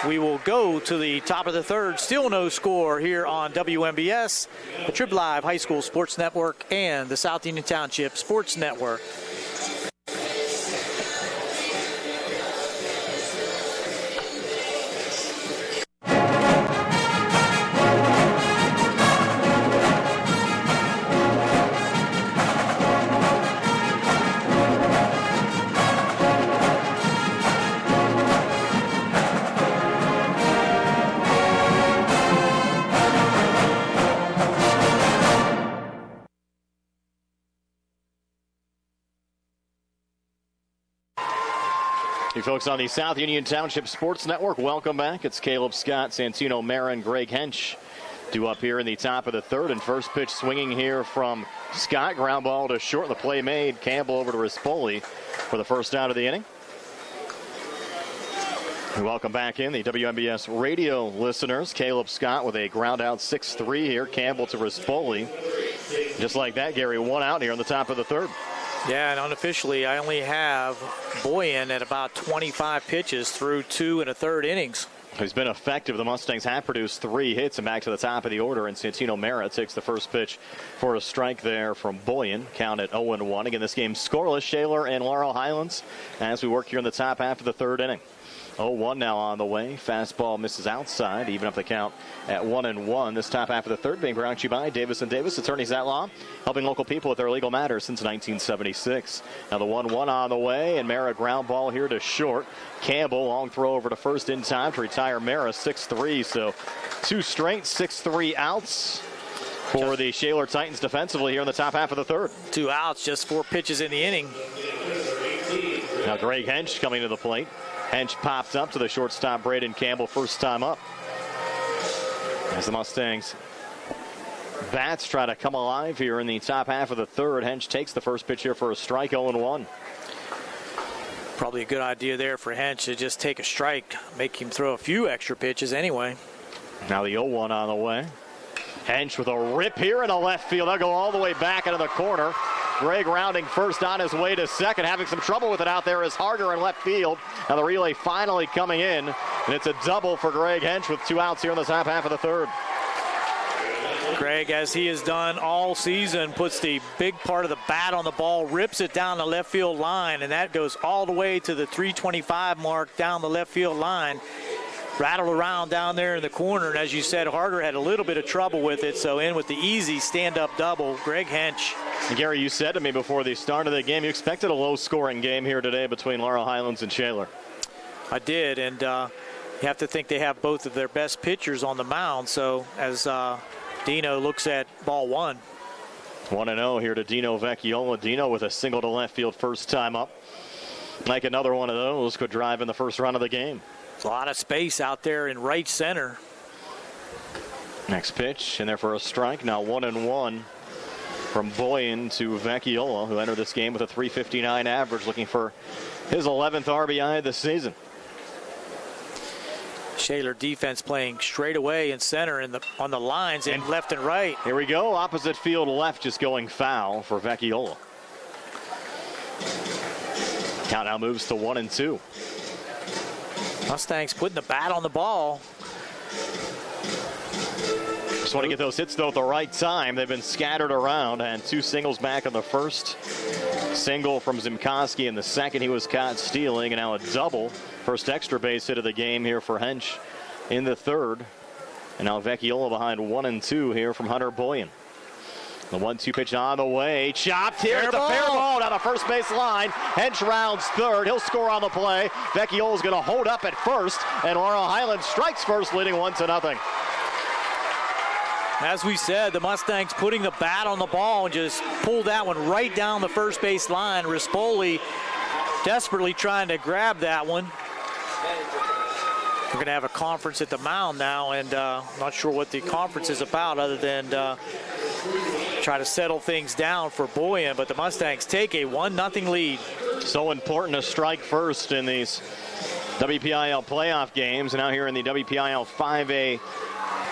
Speaker 3: we will go to the top of the third. Still no score here on WMBS, the Trib Live High School Sports Network, and the South Union Township Sports Network.
Speaker 1: You folks on the South Union Township Sports Network, welcome back. It's Caleb Scott, Santino Marin, Greg Hench due up here in the top of the third. And first pitch swinging here from Scott. Ground ball to short. The play made. Campbell over to Rispoli for the first out of the inning. And welcome back in the WMBS radio listeners. Caleb Scott with a ground out 6-3 here. Campbell to Rispoli. Just like that, Gary, one out here on the top of the third.
Speaker 3: Yeah, and unofficially, I only have Boyan at about 25 pitches through 2 1/3 innings.
Speaker 1: He's been effective. The Mustangs have produced 3 hits and back to the top of the order. And Santino Mera takes the first pitch for a strike there from Boyan. Count at 0-1. Again, this game scoreless. Shaler and Laurel Highlands as we work here in the top half of the third inning. 0-1 now on the way. Fastball misses outside, even up the count at 1-1. This top half of the third being brought to you by Davis & Davis, attorneys at law, helping local people with their legal matters since 1976. Now the 1-1 on the way, and Mara ground ball here to short. Campbell, long throw over to first in time to retire Mara 6-3. So 2 straight 6-3 outs for the Shaler Titans defensively here in the top half of the third.
Speaker 3: 2 outs, just 4 pitches in the inning.
Speaker 1: Now Greg Hench coming to the plate. Hench popped up to the shortstop Braden Campbell, first time up. As the Mustangs bats try to come alive here in the top half of the third. Hench takes the first pitch here for a strike, 0-1.
Speaker 3: Probably a good idea there for Hench to just take a strike, make him throw a few extra pitches anyway.
Speaker 1: Now the 0-1 on the way. Hench with a rip here in the left field. They'll go all the way back into the corner. Greg rounding first on his way to second. Having some trouble with it out there is Harger in left field. Now the relay finally coming in, and it's a double for Greg Hench with 2 outs here in the top half of the third.
Speaker 3: Greg, as he has done all season, puts the big part of the bat on the ball, rips it down the left field line, and that goes all the way to the 325 mark down the left field line. Rattled around down there in the corner, and as you said, Harger had a little bit of trouble with it, so in with the easy stand-up double, Greg Hench.
Speaker 1: And Gary, you said to me before the start of the game you expected a low-scoring game here today between Laurel Highlands and Shaler.
Speaker 3: I did, and you have to think they have both of their best pitchers on the mound, so as Dino looks at ball 1.
Speaker 1: 1-0 here to Dino Vecchiola. Dino with a single to left field first time up. Like another one of those could drive in the first run of the game.
Speaker 3: A lot of space out there in right center.
Speaker 1: Next pitch in there for a strike. Now 1-1 from Boyan to Vecchiola, who entered this game with a .359 average, looking for his 11th RBI this season.
Speaker 3: Shaler defense playing straight away in center on the lines and left and right.
Speaker 1: Here we go. Opposite field left, just going foul for Vecchiola. Count now moves to 1-2.
Speaker 3: Mustangs putting the bat on the ball.
Speaker 1: Just want to get those hits, though, at the right time. They've been scattered around, and 2 singles back on the first. Single from Zimkowski in the second. He was caught stealing, and now a double. First extra base hit of the game here for Hench in the third. And now Vecchiola behind 1-2 here from Hunter Boyan. The 1-2 pitch on the way. Chopped here. It's a fair ball down the first base line. Hench rounds third. He'll score on the play. Vecchiola's going to hold up at first, and Laurel Highlands strikes first, leading 1-0.
Speaker 3: As we said, the Mustangs putting the bat on the ball and just pulled that one right down the first base line. Rispoli desperately trying to grab that one. We're going to have a conference at the mound now, and not sure what the conference is about other than try to settle things down for Boyan, but the Mustangs take a 1-0 lead.
Speaker 1: So important to strike first in these WPIAL playoff games. And now here in the WPIAL 5A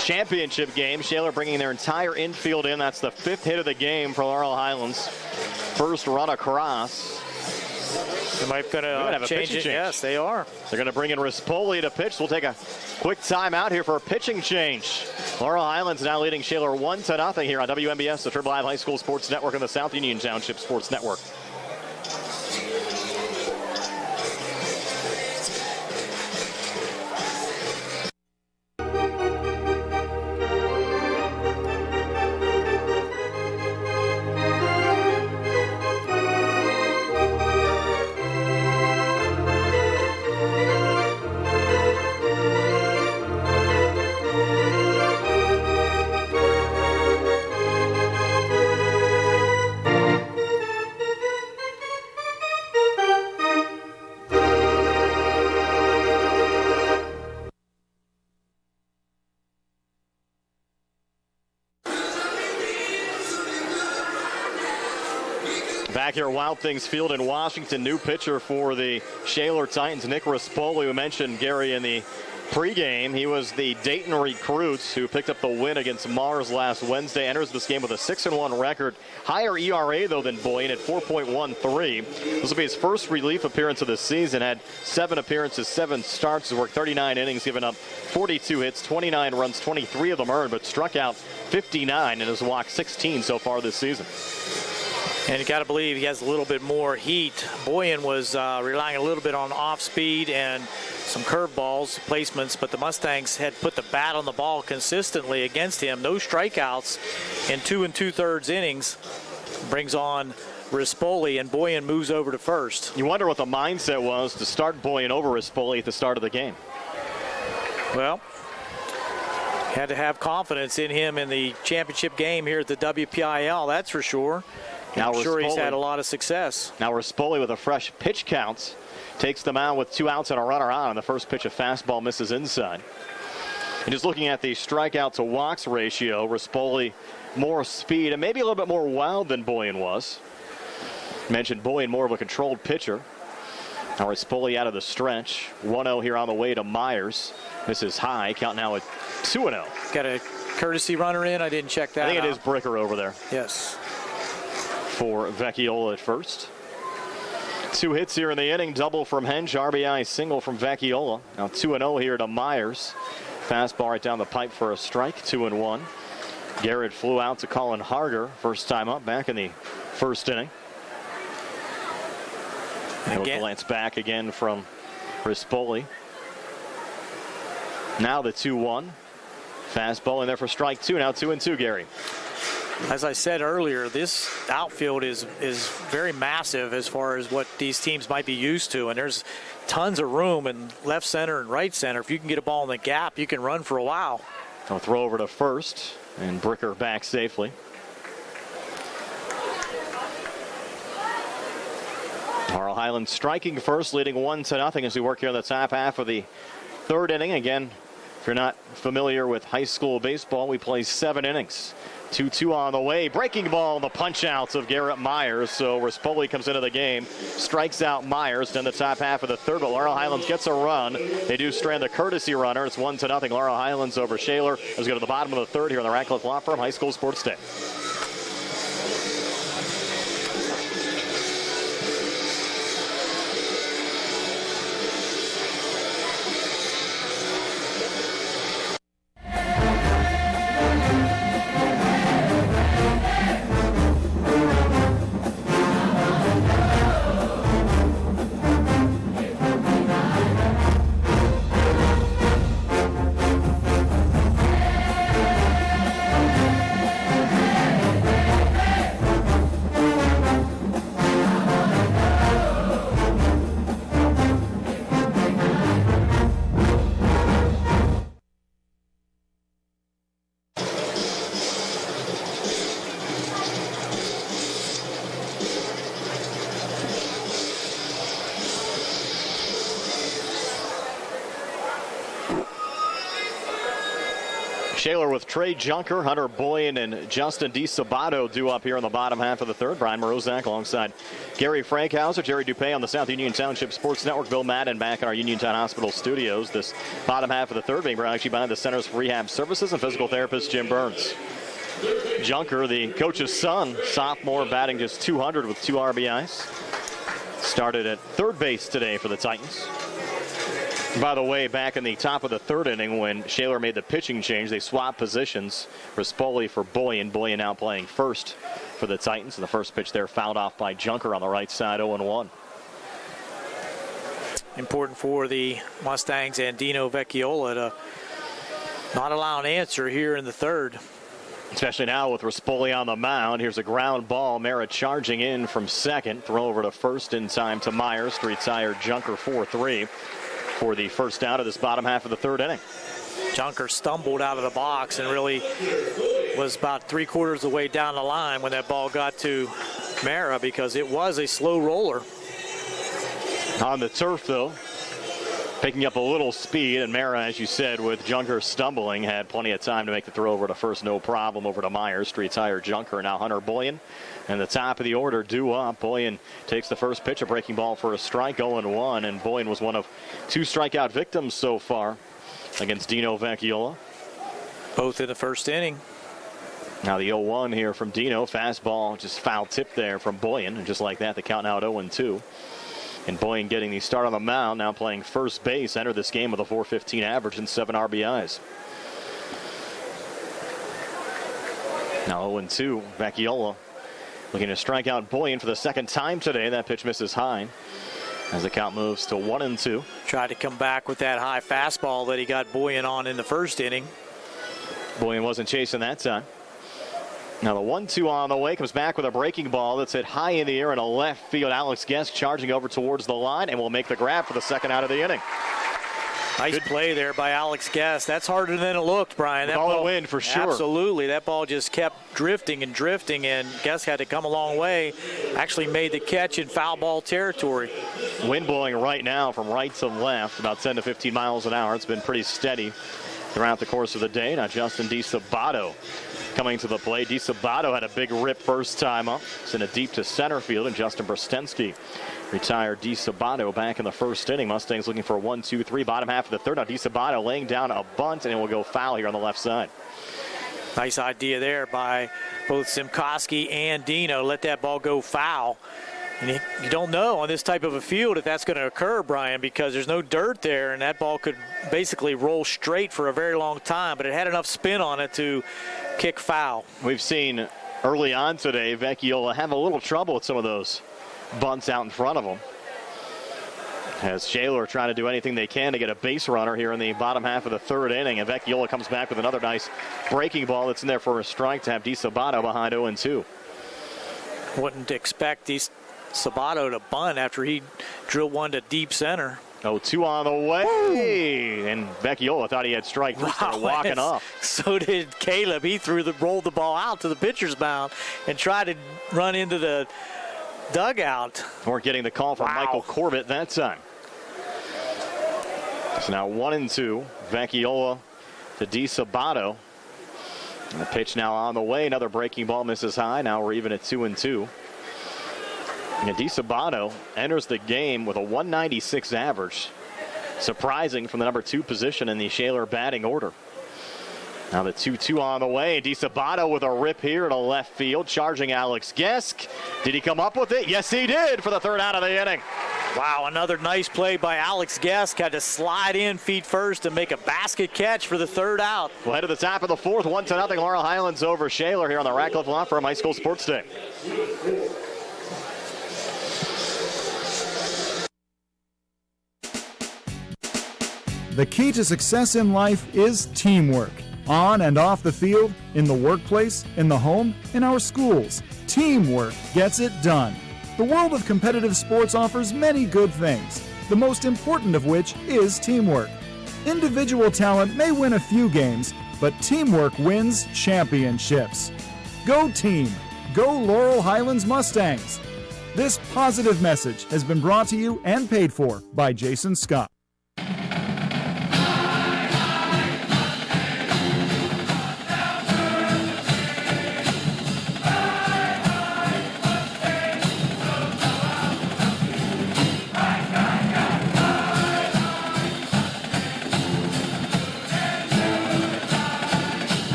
Speaker 1: championship game, Shaler bringing their entire infield in. That's the 5th hit of the game for Laurel Highlands. First run across.
Speaker 3: They might going to change it. Yes, they are.
Speaker 1: They're going to bring in Rispoli to pitch. We'll take a quick timeout here for a pitching change. Laurel Highlands now leading Shaler 1-0 here on WMBS, the Triple I High School Sports Network and the South Union Township Sports Network. Back here at Wild Things Field in Washington, new pitcher for the Shaler Titans, Nick Rispoli, who mentioned Gary in the pregame. He was the Dayton Recruits who picked up the win against Mars last Wednesday. Enters this game with a 6-1 record. Higher ERA, though, than Boyan at 4.13. This will be his first relief appearance of the season. Had 7 appearances, 7 starts. Has worked 39 innings, given up 42 hits, 29 runs, 23 of them earned, but struck out 59 and has walked 16 so far this season.
Speaker 3: And you got to believe he has a little bit more heat. Boyan was relying a little bit on off speed and some curveballs, placements, but the Mustangs had put the bat on the ball consistently against him. No strikeouts in 2 2/3 innings. Brings on Rispoli, and Boyan moves over to first.
Speaker 1: You wonder what the mindset was to start Boyan over Rispoli at the start of the game.
Speaker 3: Well, had to have confidence in him in the championship game here at the WPIAL, that's for sure.
Speaker 1: Now
Speaker 3: I'm sure he's had a lot of success.
Speaker 1: Now Rispoli with a fresh pitch count takes the mound with 2 outs and a runner on. The first pitch, a fastball, misses inside. And just looking at the strikeout to walks ratio, Rispoli more speed and maybe a little bit more wild than Boyan was. Mentioned Boyan more of a controlled pitcher. Now Rispoli out of the stretch. 1-0 here on the way to Myers. Misses high. Count now at 2-0.
Speaker 3: Got a courtesy runner in. I didn't check that out.
Speaker 1: I think it is Bricker over there.
Speaker 3: Yes.
Speaker 1: For Vecchiola at first. 2 hits here in the inning. Double from Hench. RBI single from Vecchiola. Now 2-0 here to Myers. Fastball right down the pipe for a strike. 2-1. Garrett flew out to Colin Harger. First time up back in the first inning. And a glance back again from Rispoli. Now the 2-1. Fastball in there for strike 2. Now 2-2, Gary.
Speaker 3: As I said earlier, this outfield is very massive as far as what these teams might be used to. And there's tons of room in left center and right center. If you can get a ball in the gap, you can run for a while.
Speaker 1: I'll throw over to first. And Bricker back safely. Laurel Highlands striking first, leading 1-0 as we work here in the top half of the third inning. Again, if you're not familiar with high school baseball, we play 7 innings. 2-2 on the way. Breaking ball, the punch outs of Garrett Myers. So Rispoli comes into the game, strikes out Myers in the top half of the third. But Laurel Highlands gets a run. They do strand the courtesy runner. It's 1-0. Laurel Highlands over Shaler as we go to the bottom of the third here on the Ratcliffe Law Firm High School Sports Day. Shaler with Trey Junker, Hunter Boyan, and Justin DiSabato due up here in the bottom half of the third. Brian Morozak alongside Gary Frankhauser, Jerry Dupay on the South Union Township Sports Network, Bill Madden back in our Uniontown Hospital studios. This bottom half of the third being brought actually by the Centers for Rehab Services and physical therapist Jim Burns. Junker, the coach's son, sophomore, batting just 200 with 2 RBIs. Started at third base today for the Titans. By the way, back in the top of the third inning when Shaler made the pitching change, they swapped positions. Rispoli for Boyan. Boyan now playing first for the Titans. And the first pitch there fouled off by Junker on the right side, 0-1.
Speaker 3: Important for the Mustangs and Dino Vecchiola to not allow an answer here in the third.
Speaker 1: Especially now with Rispoli on the mound. Here's a ground ball. Mara charging in from second. Throw over to first in time to Myers to retire Junker 4-3. For the first out of this bottom half of the third inning.
Speaker 3: Junker stumbled out of the box and really was about 3/4 of the way down the line when that ball got to Mara because it was a slow roller.
Speaker 1: On the turf, though, picking up a little speed, and Mara, as you said, with Junker stumbling, had plenty of time to make the throw over to first, no problem, over to Myers to retire Junker. Now Hunter Boyan. And the top of the order due up. Boyan takes the first pitch, a breaking ball for a strike, 0-1. And Boyan was one of 2 strikeout victims so far against Dino Vecchiola.
Speaker 3: Both in the first inning.
Speaker 1: Now the 0-1 here from Dino. Fastball, just foul tip there from Boyan. And just like that, the count now at 0-2. And Boyan getting the start on the mound, now playing first base. Entered this game with a .415 average and 7 RBIs. Now 0-2, Vecchiola. Looking to strike out Boyan for the second time today. That pitch misses high as the count moves to 1-2.
Speaker 3: Tried to come back with that high fastball that he got Boyan on in the first inning.
Speaker 1: Boyan wasn't chasing that time. Now the 1-2 on the way, comes back with a breaking ball that's hit high in the air in a left field. Alex Guest charging over towards the line and will make the grab for the second out of the inning.
Speaker 3: Nice play there by Alex Guest. That's harder than it looked, Brian. That
Speaker 1: All
Speaker 3: ball,
Speaker 1: the wind for sure.
Speaker 3: Absolutely. That ball just kept drifting, and Guest had to come a long way. Actually made the catch in foul ball territory.
Speaker 1: Wind blowing right now from right to left, about 10 to 15 miles an hour. It's been pretty steady throughout the course of the day. Now Justin DiSabato coming to the plate. DiSabato had a big rip first time up. Sent it deep to center field, and Justin Brostensky retired DiSabato back in the first inning. Mustangs looking for a 1-2-3, bottom half of the third. Now DiSabato laying down a bunt, and it will go foul here on the left side.
Speaker 3: Nice idea there by both Simkoski and Dino. Let that ball go foul. And you don't know on this type of a field if that's going to occur, Brian, because there's no dirt there, and that ball could basically roll straight for a very long time, but it had enough spin on it to kick foul.
Speaker 1: We've seen early on today Vecchiola have a little trouble with some of those bunts out in front of him, as Shaler trying to do anything they can to get a base runner here in the bottom half of the third inning, and Vecchiola comes back with another nice breaking ball that's in there for a strike to have DiSabato behind 0-2.
Speaker 3: Wouldn't expect Sabato to bunt after he drilled one to deep center.
Speaker 1: 0-2 on the way. Woo! And Vecchiola thought he had strike three, started walking off.
Speaker 3: So did Caleb. He rolled the ball out to the pitcher's mound and tried to run into the dugout.
Speaker 1: We're getting the call from Michael Corbett that time. So now 1-2. Vecchiola to DiSabato. And the pitch now on the way. Another breaking ball misses high. Now we're even at 2-2. And DiSabato enters the game with a 196 average. Surprising from the number 2 position in the Shaler batting order. Now the 2-2 on the way. DiSabato with a rip here in a left field. Charging Alex Guest. Did he come up with it? Yes, he did for the third out of the inning.
Speaker 3: Wow, another nice play by Alex Guest. Had to slide in feet first and make a basket catch for the third out.
Speaker 1: We'll head to the top of the fourth. 1-0 Laurel Highlands over Shaler here on the Ratcliffe Law Firm High School Sports Day.
Speaker 2: The key to success in life is teamwork. On and off the field, in the workplace, in the home, in our schools. Teamwork gets it done. The world of competitive sports offers many good things, the most important of which is teamwork. Individual talent may win a few games, but teamwork wins championships. Go team! Go Laurel Highlands Mustangs! This positive message has been brought to you and paid for by Jason Scott.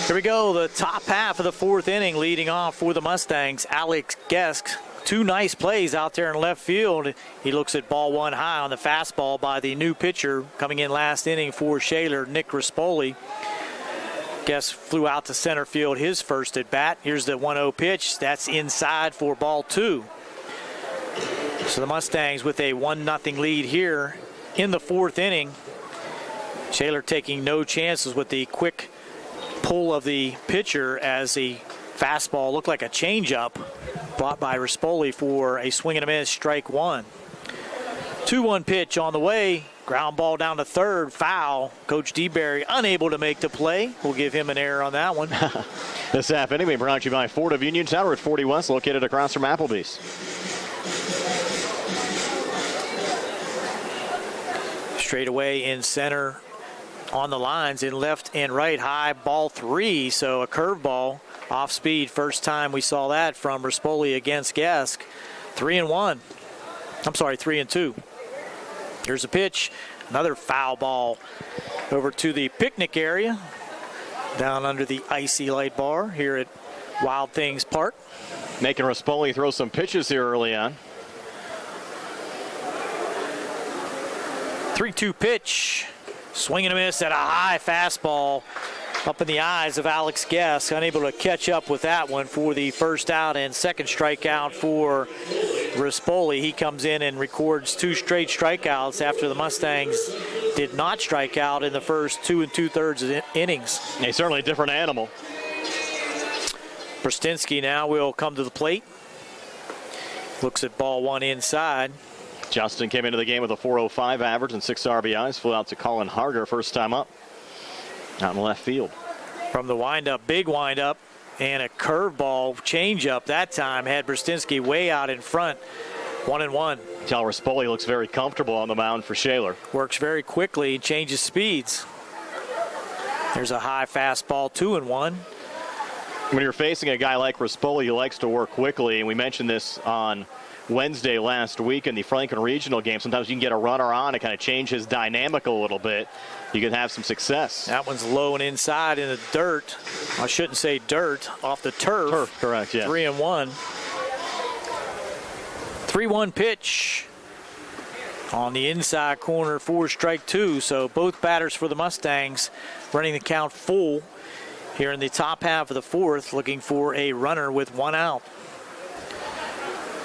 Speaker 3: Here we go, the top half of the fourth inning, leading off for the Mustangs. Alex Guest, 2 nice plays out there in left field. He looks at ball one high on the fastball by the new pitcher coming in last inning for Shaler, Nick Rispoli. Guest flew out to center field his first at bat. Here's the 1-0 pitch. That's inside for ball 2. So the Mustangs with a 1-0 lead here in the fourth inning. Shaler taking no chances with the quick pull of the pitcher as the fastball looked like a changeup brought by Rispoli for a swing and a miss, strike 1. 2-1 pitch on the way. Ground ball down to third, foul. Coach DeBerry unable to make the play. We'll give him an error on that one.
Speaker 1: This half inning being brought to you by Ford of Union Tower at 40 West, located across from Applebee's.
Speaker 3: Straight away in center on the lines in left and right, high, ball 3. So a curveball off speed. First time we saw that from Rispoli against Guest. 3-1. I'm sorry, 3-2. Here's a pitch. Another foul ball over to the picnic area down under the icy light bar here at Wild Things Park.
Speaker 1: Making Rispoli throw some pitches here early on.
Speaker 3: 3-2 pitch. Swing and a miss at a high fastball up in the eyes of Alex Guest. Unable to catch up with that one for the first out and second strikeout for Rispoli. He comes in and records 2 straight strikeouts after the Mustangs did not strike out in the first 2 2/3 innings.
Speaker 1: He's certainly a different animal.
Speaker 3: Brzezinski now will come to the plate. Looks at ball 1 inside.
Speaker 1: Justin came into the game with a .405 average and 6 RBIs. Flew out to Colin Harger first time up. Out in left field.
Speaker 3: From the windup, big windup, and a curveball changeup that time had Brzezinski way out in front. 1-1.
Speaker 1: Tell Rispoli looks very comfortable on the mound for Shaler.
Speaker 3: Works very quickly, changes speeds. There's a high fastball, 2-1.
Speaker 1: When you're facing a guy like Rispoli who likes to work quickly, and we mentioned this on Wednesday last week in the Franklin Regional game, sometimes you can get a runner on and kind of change his dynamic a little bit. You can have some success.
Speaker 3: That one's low and inside in the dirt. I shouldn't say dirt, off the turf.
Speaker 1: Turf, correct, yeah.
Speaker 3: 3-1. 3-1 pitch on the inside corner for strike 2. So both batters for the Mustangs running the count full here in the top half of the 4th, looking for a runner with 1 out.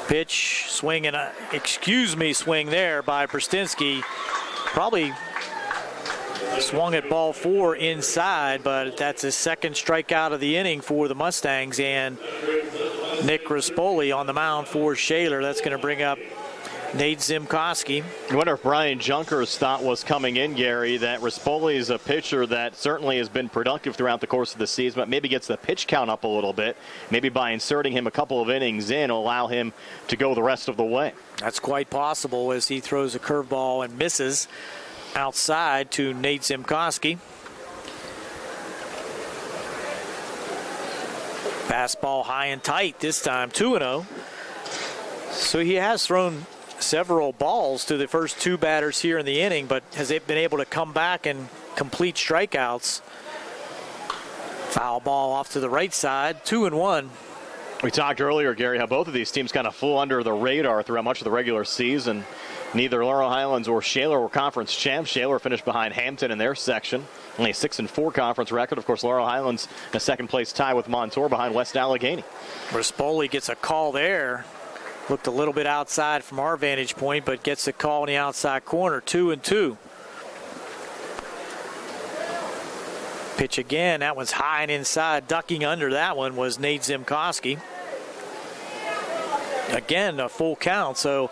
Speaker 3: Pitch, swing, and swing there by Brzezinski. Probably swung at ball 4 inside, but that's his second strikeout of the inning for the Mustangs. And Nick Rispoli on the mound for Shaler. That's going to bring up Nate Zimkowski.
Speaker 1: I wonder if Brian Junker's thought was coming in, Gary, that Rispoli is a pitcher that certainly has been productive throughout the course of the season, but maybe gets the pitch count up a little bit. Maybe by inserting him a couple of innings in, will allow him to go the rest of the way.
Speaker 3: That's quite possible as he throws a curveball and misses outside to Nate Zimkowski. Fastball high and tight this time, 2-0. So he has thrown several balls to the first 2 batters here in the inning, but has been able to come back and complete strikeouts. Foul ball off to the right side, 2-1.
Speaker 1: We talked earlier, Gary, how both of these teams kind of flew under the radar throughout much of the regular season. Neither Laurel Highlands or Shaler were conference champs. Shaler finished behind Hampton in their section. Only a 6-4 conference record. Of course, Laurel Highlands in a second-place tie with Montour behind West Allegheny.
Speaker 3: Rispoli gets a call there. Looked a little bit outside from our vantage point, but gets the call in the outside corner, 2-2. Pitch again, that one's high and inside. Ducking under that one was Nate Zimkowski. Again, a full count, so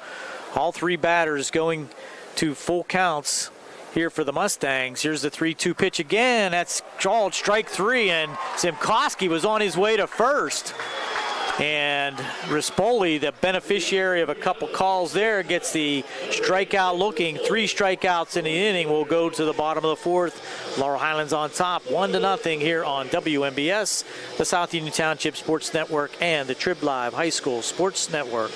Speaker 3: all 3 batters going to full counts here for the Mustangs. Here's the 3-2 pitch again. That's called strike 3, and Zimkowski was on his way to first. And Rispoli, the beneficiary of a couple calls there, gets the strikeout looking. 3 strikeouts in the inning will go to the bottom of the 4th. Laurel Highlands on top, 1-0 here on WMBS, the South Union Township Sports Network, and the Trib Live High School Sports Network.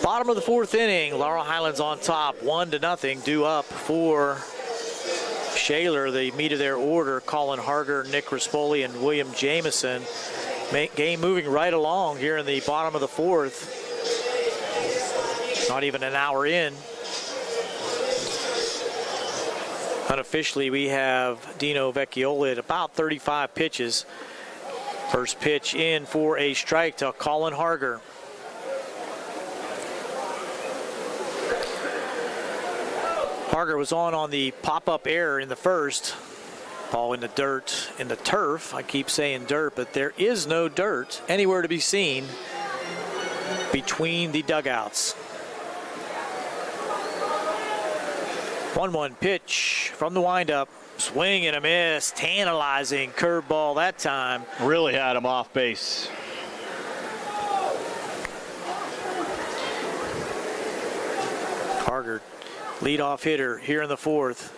Speaker 3: Bottom of the 4th inning, Laurel Highlands on top, 1-0, due up for Shaler. The meat of their order, Colin Harger, Nick Rispoli, and William Jamison. Game moving right along here in the bottom of the 4th. Not even an hour in. Unofficially, we have Dino Vecchiola at about 35 pitches. First pitch in for a strike to Colin Harger. Harger was on the pop-up error in the first. Ball in the dirt, in the turf. I keep saying dirt, but there is no dirt anywhere to be seen between the dugouts. 1-1 pitch from the windup. Swing and a miss. Tantalizing curveball that time.
Speaker 1: Really had him off base.
Speaker 3: Harger, leadoff hitter here in the fourth.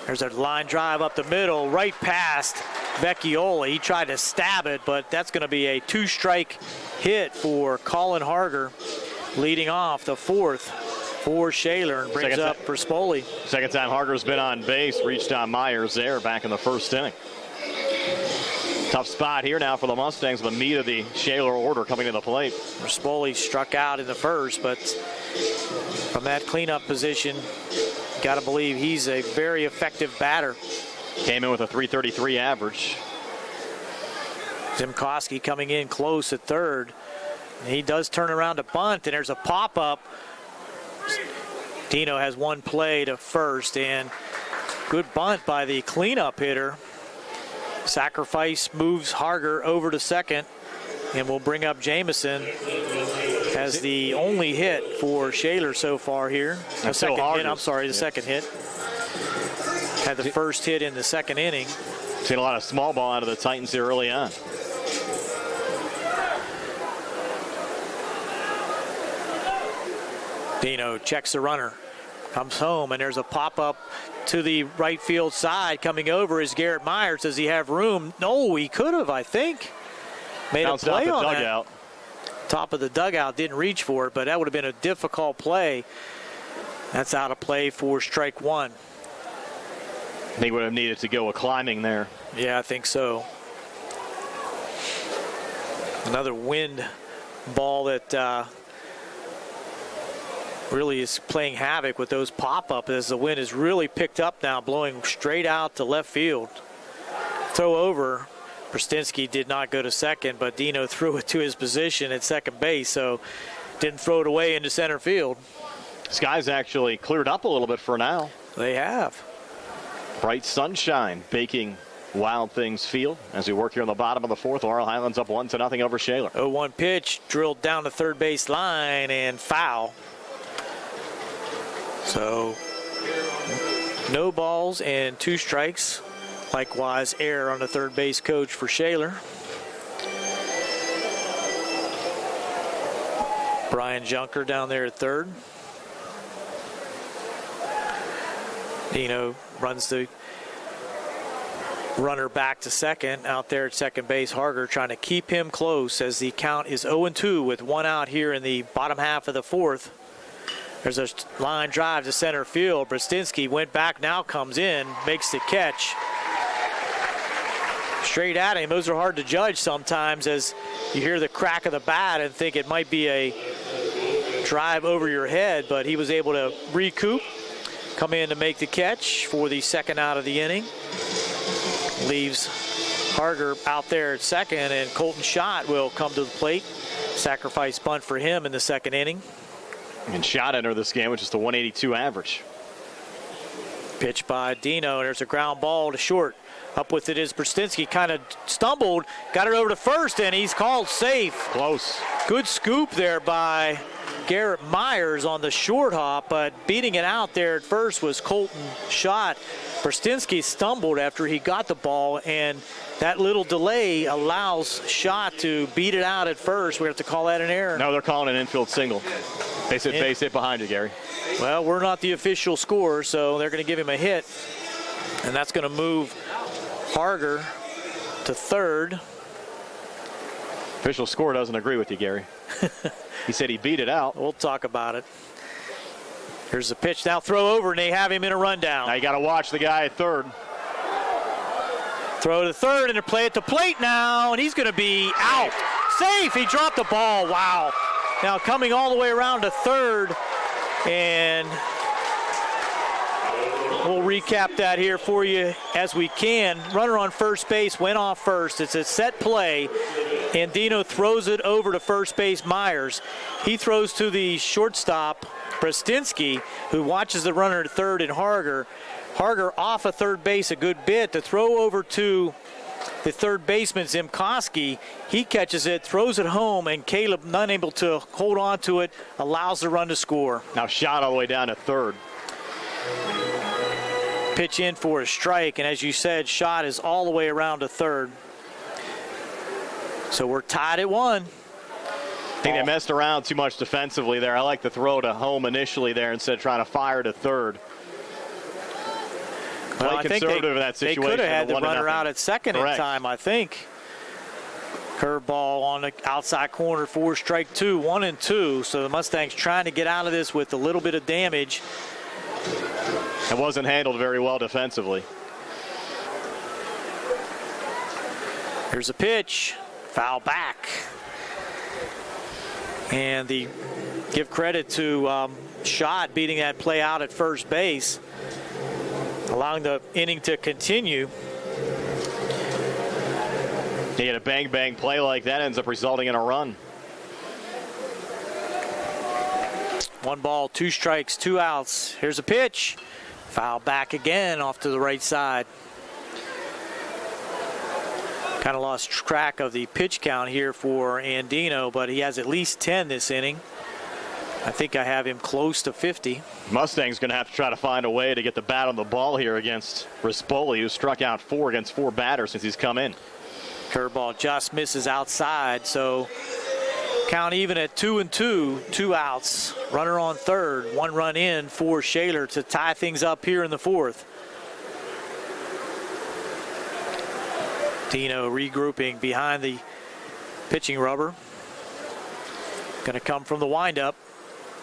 Speaker 3: There's a line drive up the middle, right past Vecchiola. He tried to stab it, but that's going to be a 2-strike hit for Colin Harger, leading off the fourth for Shaler, and brings up for Spoli.
Speaker 1: Second time Harger's been on base, reached on Myers there back in the first inning. Tough spot here now for the Mustangs, the meat of the Shaler order coming to the plate.
Speaker 3: Spoli struck out in the first, but from that cleanup position, got to believe he's a very effective batter.
Speaker 1: Came in with a .333 average.
Speaker 3: Zimkowski coming in close at third. He does turn around to bunt, and there's a pop-up. Dino has one play to first, and good bunt by the cleanup hitter. Sacrifice moves Harger over to second, and will bring up Jamison as the only hit for Shaler so far here. The second hit. Had the first hit in the second inning.
Speaker 1: Seen a lot of small ball out of the Titans here early on.
Speaker 3: Dino checks the runner, comes home, and there's a pop-up to the right field side. Coming over is Garrett Myers. Does he have room? No, he could have, I think. Made a play on that. Top of the dugout, didn't reach for it, but that would have been a difficult play. That's out of play for strike one.
Speaker 1: He would have needed to go a climbing there.
Speaker 3: Yeah, I think so. Another wind ball that really is playing havoc with those pop-up as the wind is really picked up now, blowing straight out to left field. Throw over. Brzezinski did not go to second, but Dino threw it to his position at second base, so didn't throw it away into center field.
Speaker 1: Skies actually cleared up a little bit for now.
Speaker 3: They have.
Speaker 1: Bright sunshine baking Wild Things Field as we work here on the bottom of the fourth. Laurel Highlands up 1-0 over Shaler.
Speaker 3: 0-1 pitch drilled down the third base line and foul. So no balls and 2 strikes. Likewise, error on the third base coach for Shaler. Brian Junker down there at third. Dino runs the runner back to second. Out there at second base, Harger trying to keep him close as the count is 0-2 with 1 out here in the bottom half of the fourth. There's a line drive to center field. Brzezinski went back, now comes in, makes the catch. Straight at him. Those are hard to judge sometimes as you hear the crack of the bat and think it might be a drive over your head, but he was able to recoup, come in to make the catch for the second out of the inning. Leaves Harger out there at second, and Colton Schott will come to the plate. Sacrifice bunt for him in the second inning.
Speaker 1: And Schott entered this game with just a .182 average.
Speaker 3: Pitch by Dino, and there's a ground ball to short. Up with it is Brzezinski, kind of stumbled, got it over to first, and he's called safe.
Speaker 1: Close.
Speaker 3: Good scoop there by Garrett Myers on the short hop, but beating it out there at first was Colton Schott. Brzezinski stumbled after he got the ball, and that little delay allows Schott to beat it out at first. We have to call that an error.
Speaker 1: No, they're calling an infield single. They said base hit behind you, Gary.
Speaker 3: Well, we're not the official scorer, so they're going to give him a hit, and that's going to move Harger to third.
Speaker 1: Official score doesn't agree with you, Gary. He said he beat it out.
Speaker 3: We'll talk about it. Here's the pitch. Now throw over, and they have him in a rundown.
Speaker 1: Now you got to watch the guy at third.
Speaker 3: Throw to third, and a play at the plate now, and he's going to be out. Safe. He dropped the ball. Wow. Now coming all the way around to third, and we'll recap that here for you as we can. Runner on first base went off first. It's a set play, and Dino throws it over to first base Myers. He throws to the shortstop, Brzezinski, who watches the runner at third, and Harger. Harger off of third base a good bit. The throw over to the third baseman, Zimkowski. He catches it, throws it home, and Caleb, unable to hold on to it, allows the run to score.
Speaker 1: Now shot all the way down to third.
Speaker 3: Pitch in for a strike, and as you said, shot is all the way around to third. So we're tied at 1.
Speaker 1: I think they messed around too much defensively there. I like the throw to home initially there instead of trying to fire to third.
Speaker 3: Well, I think they could have had the runner out at second in time, I think. Curveball on the outside corner for strike 2, 1-2. So the Mustangs trying to get out of this with a little bit of damage.
Speaker 1: It wasn't handled very well defensively.
Speaker 3: Here's a pitch. Foul back. And give credit to Schott beating that play out at first base, allowing the inning to continue.
Speaker 1: He had a bang-bang play like that, ends up resulting in a run.
Speaker 3: 1 ball, 2 strikes, 2 outs. Here's a pitch. Foul back again off to the right side. Kind of lost track of the pitch count here for Andino, but he has at least 10 this inning. I think I have him close to 50.
Speaker 1: Mustang's going to have to try to find a way to get the bat on the ball here against Rispoli, who struck out 4 against 4 batters since he's come in.
Speaker 3: Curveball just misses outside, so count even at 2-2, 2 outs. Runner on third, 1 run in for Shaler to tie things up here in the 4th. Dino regrouping behind the pitching rubber. Going to come from the windup.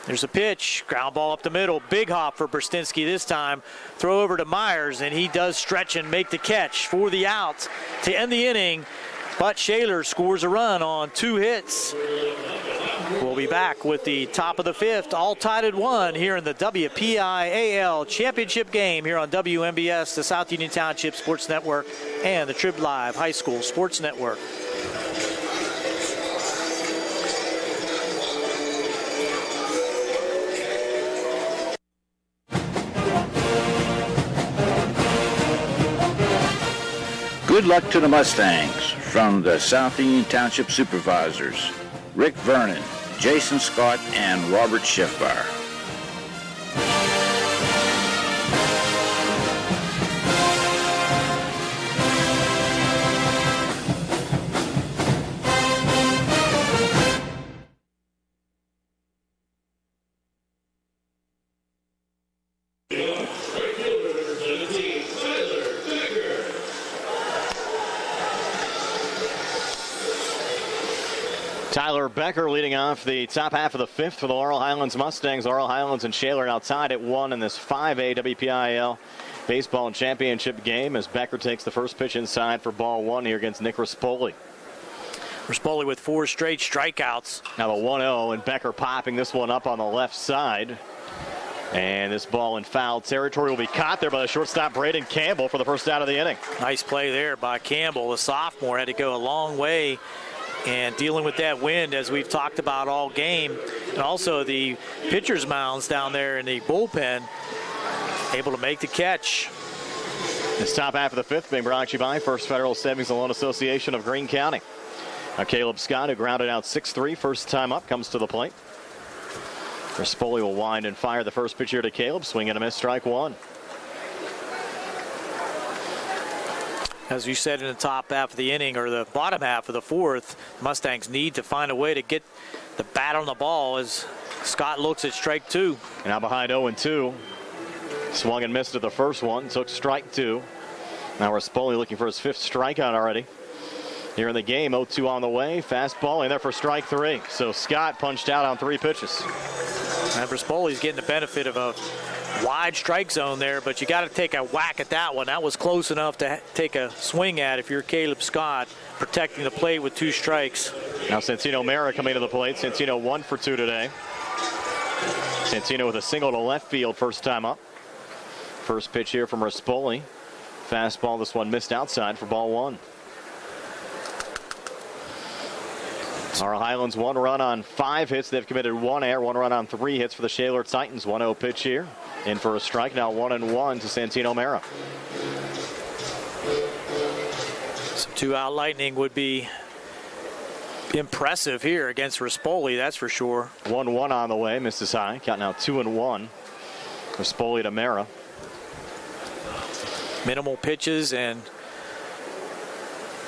Speaker 3: There's a pitch, ground ball up the middle. Big hop for Brzezinski this time. Throw over to Myers, and he does stretch and make the catch for the out to end the inning. But Shaler scores a run on 2 hits. We'll be back with the top of the 5th, all tied at 1 here in the WPIAL championship game here on WMBS, the South Union Township Sports Network, and the Trib Live High School Sports Network.
Speaker 4: Good luck to the Mustangs from the South Union Township Supervisors, Rick Vernon, Jason Scott, and Robert Schiffbar.
Speaker 1: Tyler Becker leading off the top half of the 5th for the Laurel Highlands Mustangs. Laurel Highlands and Shaler now tied at 1 in this 5A WPIAL baseball and championship game as Becker takes the first pitch inside for ball 1 here against Nick Rispoli.
Speaker 3: Rispoli with 4 straight strikeouts.
Speaker 1: Now the 1-0 and Becker popping this one up on the left side. And this ball in foul territory will be caught there by the shortstop Braden Campbell for the first out of the inning.
Speaker 3: Nice play there by Campbell. The sophomore had to go a long way and dealing with that wind as we've talked about all game. And also the pitcher's mounds down there in the bullpen, able to make the catch.
Speaker 1: This top half of the 5th being brought to you by First Federal Savings and Loan Association of Greene County. Now Caleb Scott, who grounded out 6-3 first time up, comes to the plate. Rispoli will wind and fire the first pitch here to Caleb. Swing and a miss, strike 1.
Speaker 3: As you said in the top half of the inning, or the bottom half of the 4th, Mustangs need to find a way to get the bat on the ball as Scott looks at strike 2.
Speaker 1: Now behind 0-2. Swung and missed at the first one. Took strike 2. Now Rispoli looking for his 5th strikeout already. Here in the game, 0-2 on the way. Fastball in there for strike 3. So Scott punched out on 3 pitches.
Speaker 3: And Rispoli's getting the benefit of a wide strike zone there, but you got to take a whack at that one. That was close enough to take a swing at if you're Caleb Scott, protecting the plate with 2 strikes.
Speaker 1: Now Santino Mera coming to the plate. Santino 1 for 2 today. Santino with a single to left field first time up. First pitch here from Rispoli. Fastball, this one missed outside for ball 1. Laurel Highlands 1 run on 5 hits. They've committed 1 error, 1 run on 3 hits for the Shaler Titans. 1-0 pitch here. In for a strike. Now 1-1 to Santino Mera.
Speaker 3: Some To out lightning would be impressive here against Rispoli, that's for sure.
Speaker 1: 1-1 on the way, misses high. Count now 2-1. Rispoli to Mara.
Speaker 3: Minimal pitches and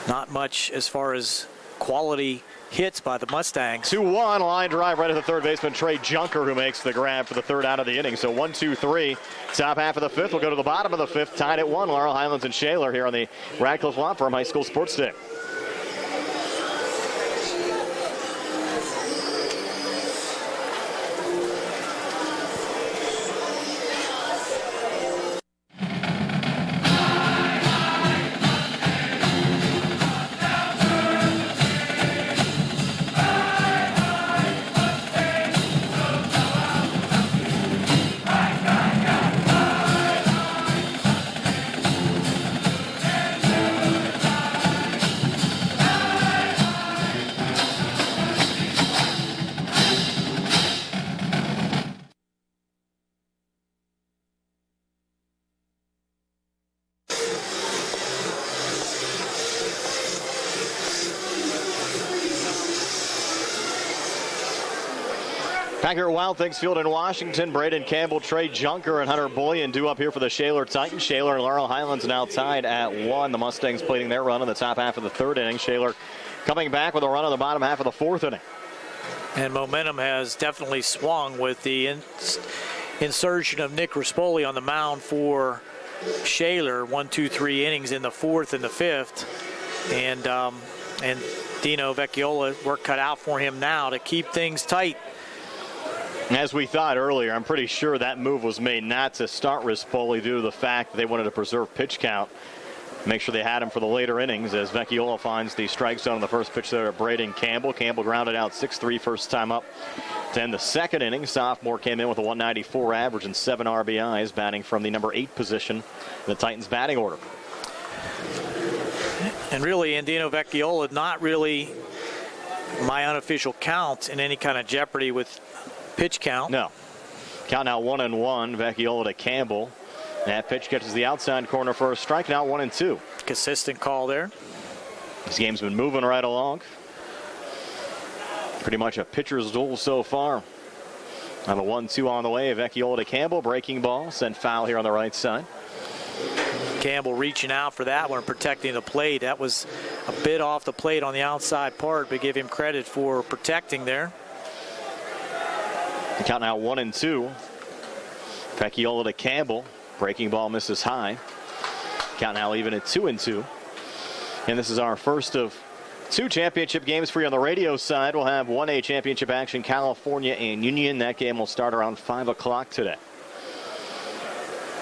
Speaker 3: not much as far as quality hits by the Mustangs.
Speaker 1: 2-1, line drive right at the third baseman, Trey Junker, who makes the grab for the third out of the inning. So 1, 2, 3. Top half of the fifth. We'll go to the bottom of the fifth, tied at 1. Laurel Highlands and Shaler here on the Radcliffe Law Firm High School Sports Day. Back here at Wild Things Field in Washington, Braden Campbell, Trey Junker, and Hunter Boyan due up here for the Shaler Titans. Shaler and Laurel Highlands now tied at 1. The Mustangs plating their run in the top half of the third inning. Shaler coming back with a run in the bottom half of the fourth inning.
Speaker 3: And momentum has definitely swung with the insertion of Nick Rispoli on the mound for Shaler. 1, 2, 3 innings in the fourth and the fifth. And Dino Vecchiola, work cut out for him now to keep things tight.
Speaker 1: As we thought earlier, I'm pretty sure that move was made not to start Rispoli due to the fact that they wanted to preserve pitch count. Make sure they had him for the later innings as Vecchiola finds the strike zone on the first pitch there at Braden Campbell. Campbell grounded out 6-3 first time up. Then the second inning, sophomore came in with a 194 average and 7 RBIs, batting from the number 8 position in the Titans batting order.
Speaker 3: And really, Dino Vecchiola not really, my unofficial count, in any kind of jeopardy with pitch count.
Speaker 1: No. Count now 1-1. Vecchiola to Campbell. That pitch catches the outside corner for a strike. Now 1-2.
Speaker 3: Consistent call there.
Speaker 1: This game's been moving right along. Pretty much a pitcher's duel so far. Now the 1-2 on the way. Vecchiola to Campbell. Breaking ball. Sent foul here on the right side.
Speaker 3: Campbell reaching out for that one, protecting the plate. That was a bit off the plate on the outside part, but give him credit for protecting there.
Speaker 1: Count now 1-2. Vecchiola to Campbell. Breaking ball misses high. Count now even at 2-2. And this is our first of 2 championship games for you on the radio side. We'll have 1A championship action, California and Union. That game will start around 5 o'clock today.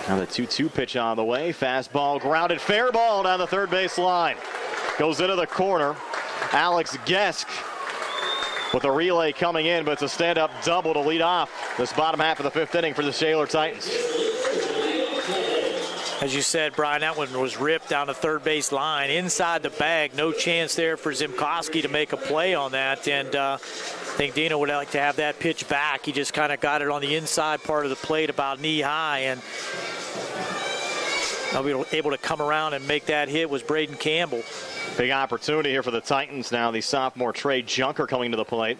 Speaker 1: Now the 2-2 pitch on the way. Fastball grounded. Fair ball down the third base line. Goes into the corner. Alex Gesk with a relay coming in, but it's a stand-up double to lead off this bottom half of the fifth inning for the Shaler Titans.
Speaker 3: As you said, Brian, that one was ripped down the third base line. Inside the bag, no chance there for Zimkowski to make a play on that. And I think Dino would like to have that pitch back. He just kind of got it on the inside part of the plate about knee high. And able to come around and make that hit was Braden Campbell.
Speaker 1: Big opportunity here for the Titans now. The sophomore Trey Junker coming to the plate.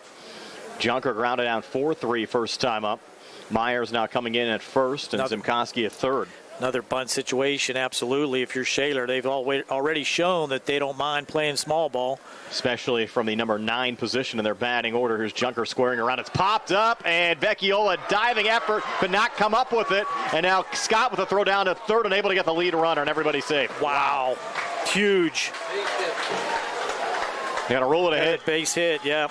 Speaker 1: Junker grounded out 4-3 first time up. Myers now coming in at first and Zimkowski at third.
Speaker 3: Another bunt situation, absolutely. If you're Shaler, they've already shown that they don't mind playing small ball.
Speaker 1: Especially from the number 9 position in their batting order. Here's Junker squaring around. It's popped up, and Vecchiola diving effort, could not come up with it. And now Scott with a throw down to third and able to get the lead runner, and everybody's safe.
Speaker 3: Wow. Huge.
Speaker 1: They got to roll it ahead.
Speaker 3: Base hit, yeah.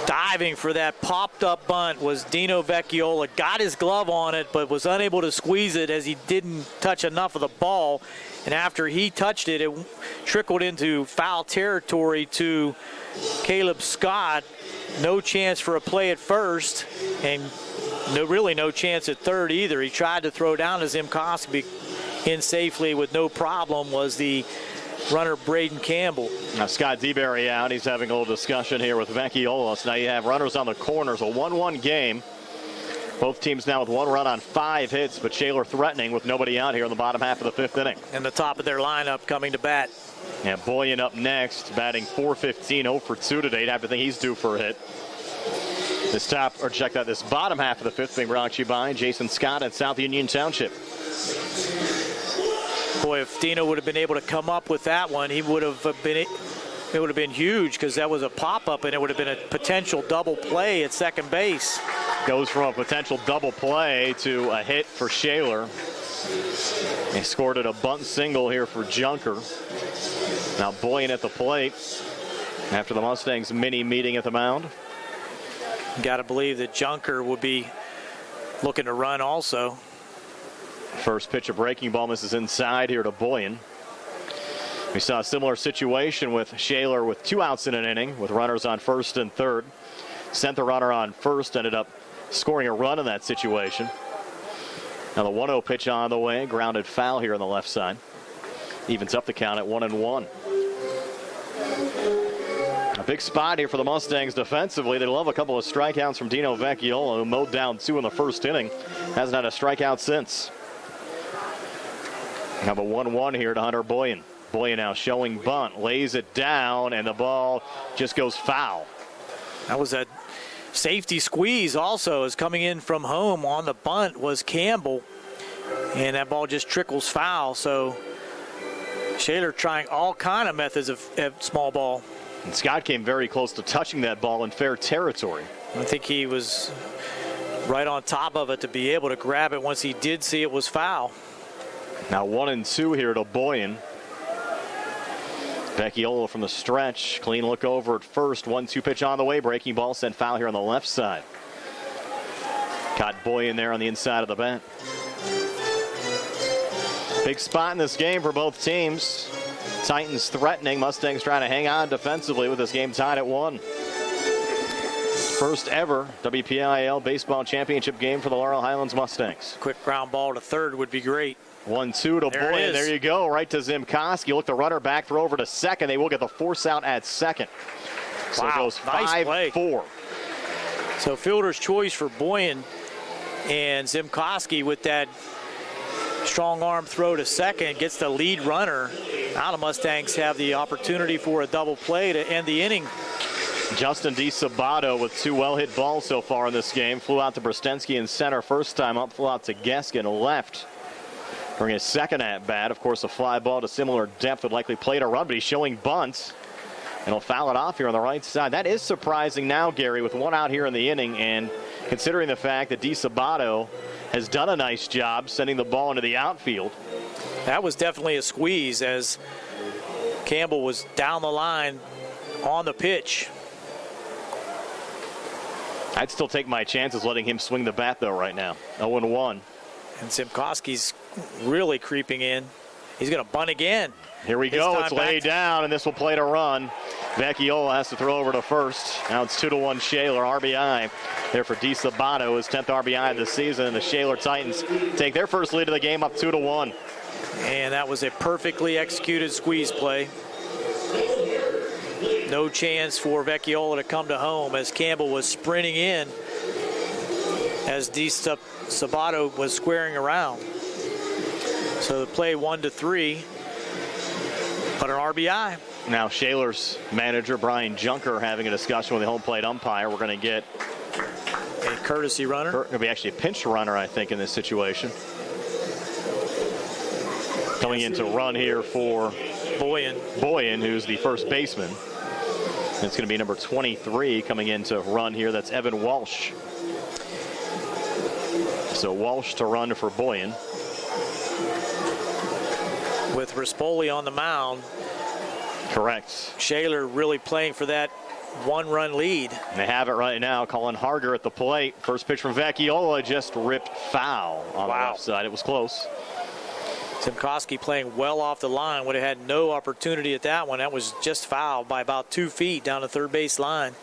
Speaker 3: Diving for that popped up bunt was Dino Vecchiola. Got his glove on it, but was unable to squeeze it as he didn't touch enough of the ball. And after he touched it, it trickled into foul territory to Caleb Scott. No chance for a play at first, and really no chance at third either. He tried to throw down to Zimkowski in safely with no problem was the runner Braden Campbell.
Speaker 1: Now Scott DeBerry out. He's having a little discussion here with Vecchiola. So now you have runners on the corners. A 1-1 game. Both teams now with 1 run on 5 hits, but Shaler threatening with nobody out here in the bottom half of the fifth inning.
Speaker 3: And the top of their lineup coming to bat.
Speaker 1: And Boyan up next, batting .415, 0 for 2 today. I have to think he's due for a hit. This bottom half of the fifth being brought to you by Jason Scott at South Union Township.
Speaker 3: Boy, if Dino would have been able to come up with that one, it would have been huge, because that was a pop-up and it would have been a potential double play at second base.
Speaker 1: Goes from a potential double play to a hit for Shaler. He scored at a bunt single here for Junker. Now Boyan at the plate after the Mustangs mini meeting at the mound.
Speaker 3: Got to believe that Junker would be looking to run also.
Speaker 1: First pitch, a breaking ball, misses inside here to Boyan. We saw a similar situation with Shaler with 2 outs in an inning with runners on first and third. Sent the runner on first, ended up scoring a run in that situation. Now the 1-0 pitch on the way, grounded foul here on the left side. Evens up the count at 1-1. A big spot here for the Mustangs defensively. They love a couple of strikeouts from Dino Vecchiola, who mowed down 2 in the first inning. Hasn't had a strikeout since. Have a 1-1 here to Hunter Boyan. Boyan now showing bunt, lays it down, and the ball just goes foul.
Speaker 3: That was a safety squeeze also, as coming in from home on the bunt was Campbell, and that ball just trickles foul. So Shaler trying all kind of methods of small ball.
Speaker 1: And Scott came very close to touching that ball in fair territory.
Speaker 3: I think he was right on top of it to be able to grab it once he did see it was foul.
Speaker 1: Now 1-2 here to Boyan. Vecchiola from the stretch. Clean look over at first. 1-2 pitch on the way. Breaking ball sent foul here on the left side. Caught Boyan there on the inside of the bat. Big spot in this game for both teams. Titans threatening. Mustangs trying to hang on defensively with this game tied at 1. First ever WPIAL baseball championship game for the Laurel Highlands Mustangs.
Speaker 3: Quick ground ball to third would be great.
Speaker 1: 1-2 to Boyan. There you go. Right to Zimkoski. Look, the runner back, throw over to second. They will get the force out at second. So it goes 5-4.
Speaker 3: So fielder's choice for Boyan, and Zimkoski with that strong arm throw to second gets the lead runner. Now the Mustangs have the opportunity for a double play to end the inning.
Speaker 1: Justin DiSabato with 2 well-hit balls so far in this game. Flew out to Brostensky in center first time up, flew out to Geskin left. During his second at-bat, of course, a fly ball to similar depth would likely play to run, but he's showing bunts. And he'll foul it off here on the right side. That is surprising now, Gary, with 1 out here in the inning, and considering the fact that DiSabato has done a nice job sending the ball into the outfield.
Speaker 3: That was definitely a squeeze, as Campbell was down the line on the pitch.
Speaker 1: I'd still take my chances letting him swing the bat, though, right now. 0-1.
Speaker 3: And Zimkoski's really creeping in. He's going to bunt again.
Speaker 1: Here we go. It's laid down, and this will play to run. Vecchiola has to throw over to first. Now it's 2-1 Shaler. RBI there for DiSabato, his 10th RBI of the season. And the Shaler Titans take their first lead of the game up 2-1.
Speaker 3: And that was a perfectly executed squeeze play. No chance for Vecchiola to come to home, as Campbell was sprinting in as DiSabato was squaring around. So the play 1-3, but an RBI.
Speaker 1: Now Shaler's manager, Brian Junker, having a discussion with the home plate umpire. We're going to get
Speaker 3: a courtesy runner.
Speaker 1: Going to be actually a pinch runner, I think, in this situation. Coming in to run here for Boyan, who's the first baseman. It's going to be number 23 coming in to run here. That's Evan Walsh. So Walsh to run for Boyan.
Speaker 3: With Rispoli on the mound.
Speaker 1: Correct.
Speaker 3: Shaler really playing for that 1-run lead.
Speaker 1: And they have it right now. Colin Harger at the plate. First pitch from Vecchiola just ripped foul on the left side. It was close.
Speaker 3: Zimkoski playing well off the line. Would have had no opportunity at that one. That was just fouled by about 2 feet down the third base line.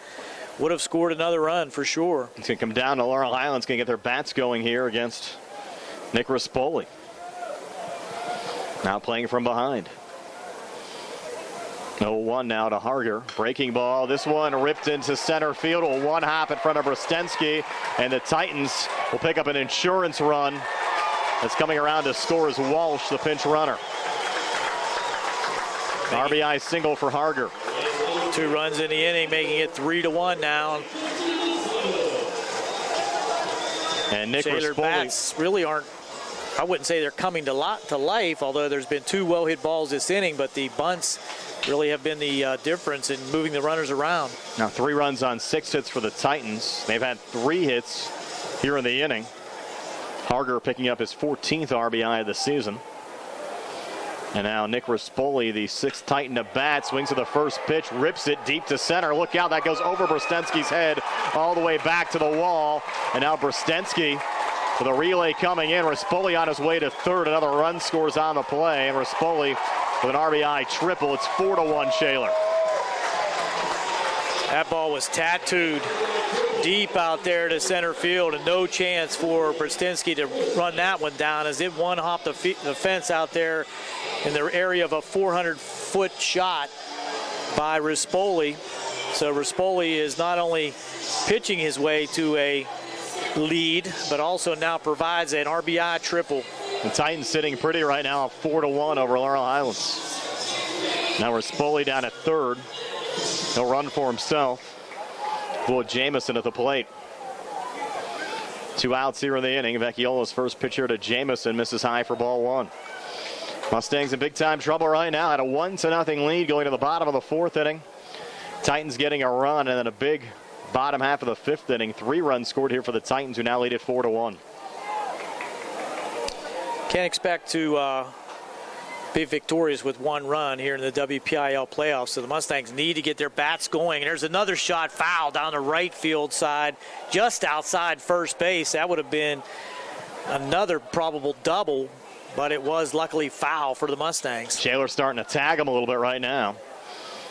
Speaker 3: Would have scored another run for sure.
Speaker 1: It's going to come down to Laurel Highlands. Going to get their bats going here against Nick Rispoli. Now playing from behind. 0-1 now to Harger. Breaking ball. This one ripped into center field. A 1-hop in front of Brostensky. And the Titans will pick up an insurance run. That's coming around to score is Walsh, the pinch runner. RBI single for Harger.
Speaker 3: 2 runs in the inning, making it 3-1 now.
Speaker 1: And Nick
Speaker 3: Shaler
Speaker 1: Rispoli
Speaker 3: bats really aren't, I wouldn't say they're coming to life, although there's been 2 well-hit balls this inning, but the bunts really have been the difference in moving the runners around.
Speaker 1: Now 3 runs on 6 hits for the Titans. They've had 3 hits here in the inning. Harger picking up his 14th RBI of the season. And now Nick Rispoli, the 6th Titan to bat, swings to the first pitch, rips it deep to center. Look out, that goes over Brostensky's head all the way back to the wall. And now Brostensky with a relay coming in. Rispoli on his way to third. Another run scores on the play. And Rispoli with an RBI triple. It's 4-1 Shaler.
Speaker 3: That ball was tattooed deep out there to center field, and no chance for Brostensky to run that one down as it one-hopped the fence out there in the area of a 400-foot shot by Rispoli. So Rispoli is not only pitching his way to a lead, but also now provides an RBI triple.
Speaker 1: The Titans sitting pretty right now, 4-1 over Laurel Highlands. Now Rispoli down at third. He'll run for himself. Will Jamison at the plate. 2 outs here in the inning. Vecchiola's first pitch here to Jamison misses high for ball 1. Mustangs in big time trouble right now. Had a 1-0 lead going to the bottom of the 4th inning. Titans getting a run, and then a big bottom half of the 5th inning. 3 runs scored here for the Titans, who now lead it 4-1.
Speaker 3: Can't expect to be victorious with 1 run here in the WPIAL playoffs, so the Mustangs need to get their bats going. And there's another shot foul down the right field side, just outside first base. That would have been another probable double, but it was luckily foul for the Mustangs.
Speaker 1: Shaler starting to tag him a little bit right now.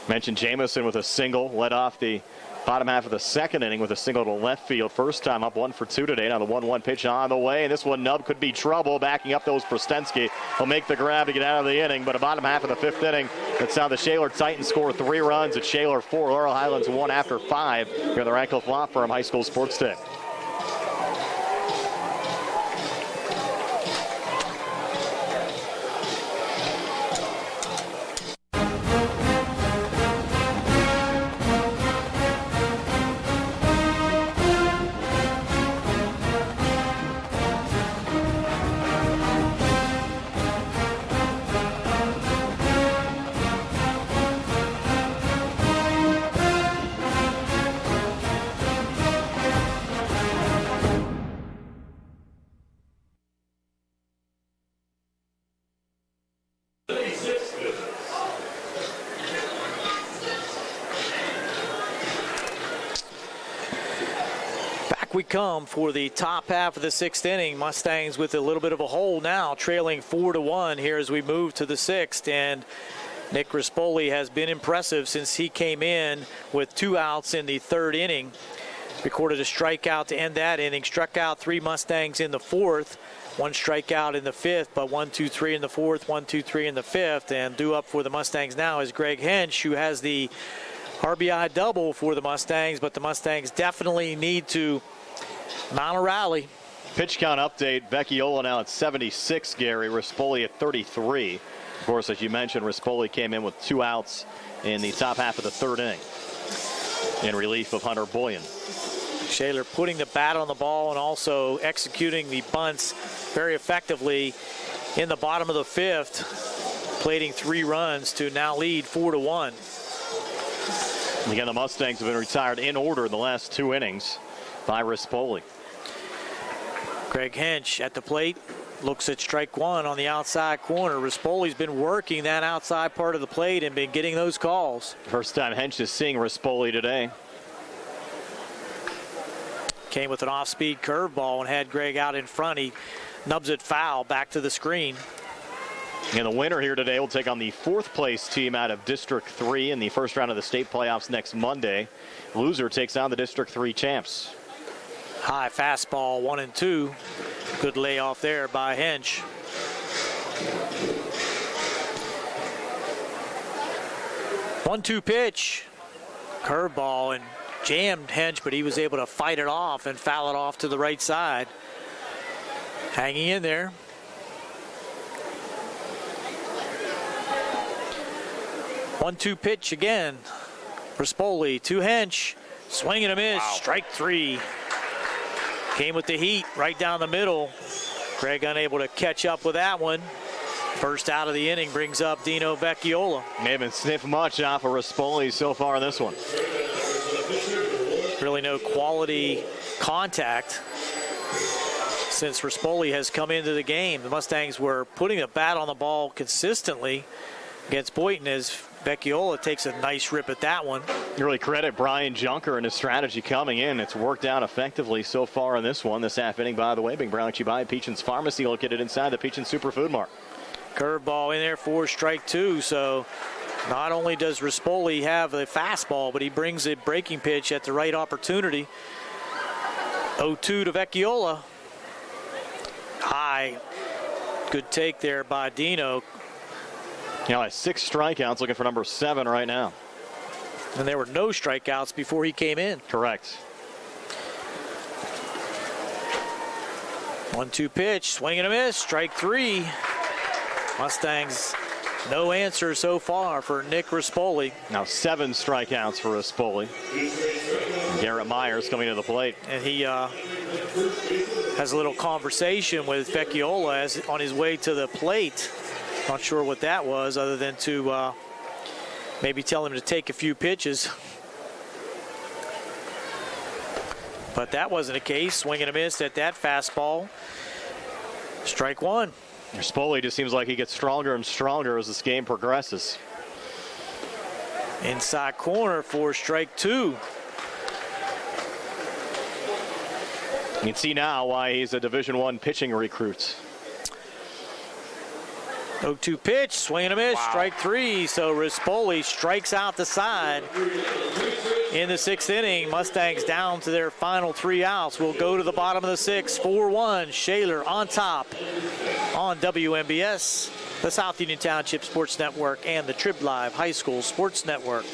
Speaker 1: Mentioned Jamison with a single, led off the bottom half of the 2nd inning with a single to left field. First time up 1 for 2 today. Now the 1-1 pitch on the way. And this one, Nub could be trouble. Backing up those Brostensky. He'll make the grab to get out of the inning. But a bottom half of the 5th inning, that's how the Shaler Titans score 3 runs. At Shaler 4, Laurel Highlands 1 after 5. Here in the Radcliffe Law Firm High School Sports Day.
Speaker 3: We come for the top half of the 6th inning. Mustangs with a little bit of a hole now, trailing 4-1 here as we move to the 6th. And Nick Rispoli has been impressive since he came in with 2 outs in the 3rd inning. Recorded a strikeout to end that inning. Struck out 3 Mustangs in the 4th. 1 strikeout in the 5th, but 1-2-3 in the 4th, 1-2-3 in the 5th. And due up for the Mustangs now is Greg Hench, who has the RBI double for the Mustangs. But the Mustangs definitely need to mount a rally.
Speaker 1: Pitch count update. Vecchiola now at 76, Gary. Rispoli at 33. Of course, as you mentioned, Rispoli came in with 2 outs in the top half of the 3rd inning in relief of Hunter Boyan.
Speaker 3: Shaler putting the bat on the ball and also executing the bunts very effectively in the bottom of the 5th, plating 3 runs to now lead 4-1.
Speaker 1: Again, the Mustangs have been retired in order in the last 2 innings by Rispoli.
Speaker 3: Greg Hench at the plate, looks at strike 1 on the outside corner. Rispoli's been working that outside part of the plate and been getting those calls.
Speaker 1: First time Hench is seeing Rispoli today.
Speaker 3: Came with an off-speed curveball and had Greg out in front. He nubs it foul back to the screen.
Speaker 1: And the winner here today will take on the 4th place team out of District 3 in the first round of the state playoffs next Monday. Loser takes on the District 3 champs.
Speaker 3: High fastball, 1-2. Good layoff there by Hench. One-two pitch. Curveball and jammed Hench, but he was able to fight it off and foul it off to the right side. Hanging in there. 1-2 pitch again. Rispoli to Hench. Swing and a miss. Wow. Strike 3. Came with the heat right down the middle. Greg unable to catch up with that one. First out of the inning brings up Dino Vecchiola.
Speaker 1: They haven't sniffed much off of Rispoli so far in this one.
Speaker 3: Really no quality contact since Rispoli has come into the game. The Mustangs were putting the bat on the ball consistently against Boynton as Vecchiola takes a nice rip at that one.
Speaker 1: You really credit Brian Junker and his strategy coming in. It's worked out effectively so far in this one. This half inning, by the way, being brought to you by Peachin's Pharmacy, located inside the Peachin Superfood Mart.
Speaker 3: Curveball in there for strike 2. So not only does Rispoli have a fastball, but he brings a breaking pitch at the right opportunity. 0-2 to Vecchiola. High. Good take there by Dino.
Speaker 1: You know, 6 strikeouts, looking for number 7 right now.
Speaker 3: And there were no strikeouts before he came in.
Speaker 1: Correct.
Speaker 3: 1-2 pitch, swing and a miss, strike 3. Mustangs, no answer so far for Nick Rispoli.
Speaker 1: Now 7 strikeouts for Rispoli. Garrett Myers coming to the plate.
Speaker 3: And he has a little conversation with Vecchiola as on his way to the plate. Not sure what that was, other than to maybe tell him to take a few pitches. But that wasn't the case. Swing and a miss at that fastball. Strike 1.
Speaker 1: Rispoli just seems like he gets stronger and stronger as this game progresses.
Speaker 3: Inside corner for strike 2.
Speaker 1: You can see now why he's a Division I pitching recruit.
Speaker 3: 0-2 pitch, swing and a miss, strike 3. So Rispoli strikes out the side in the 6th inning. Mustangs down to their final 3 outs. We'll go to the bottom of the 6th. 4-1, Shaler on top on WMBS, the South Union Township Sports Network, and the Trib Live High School Sports Network.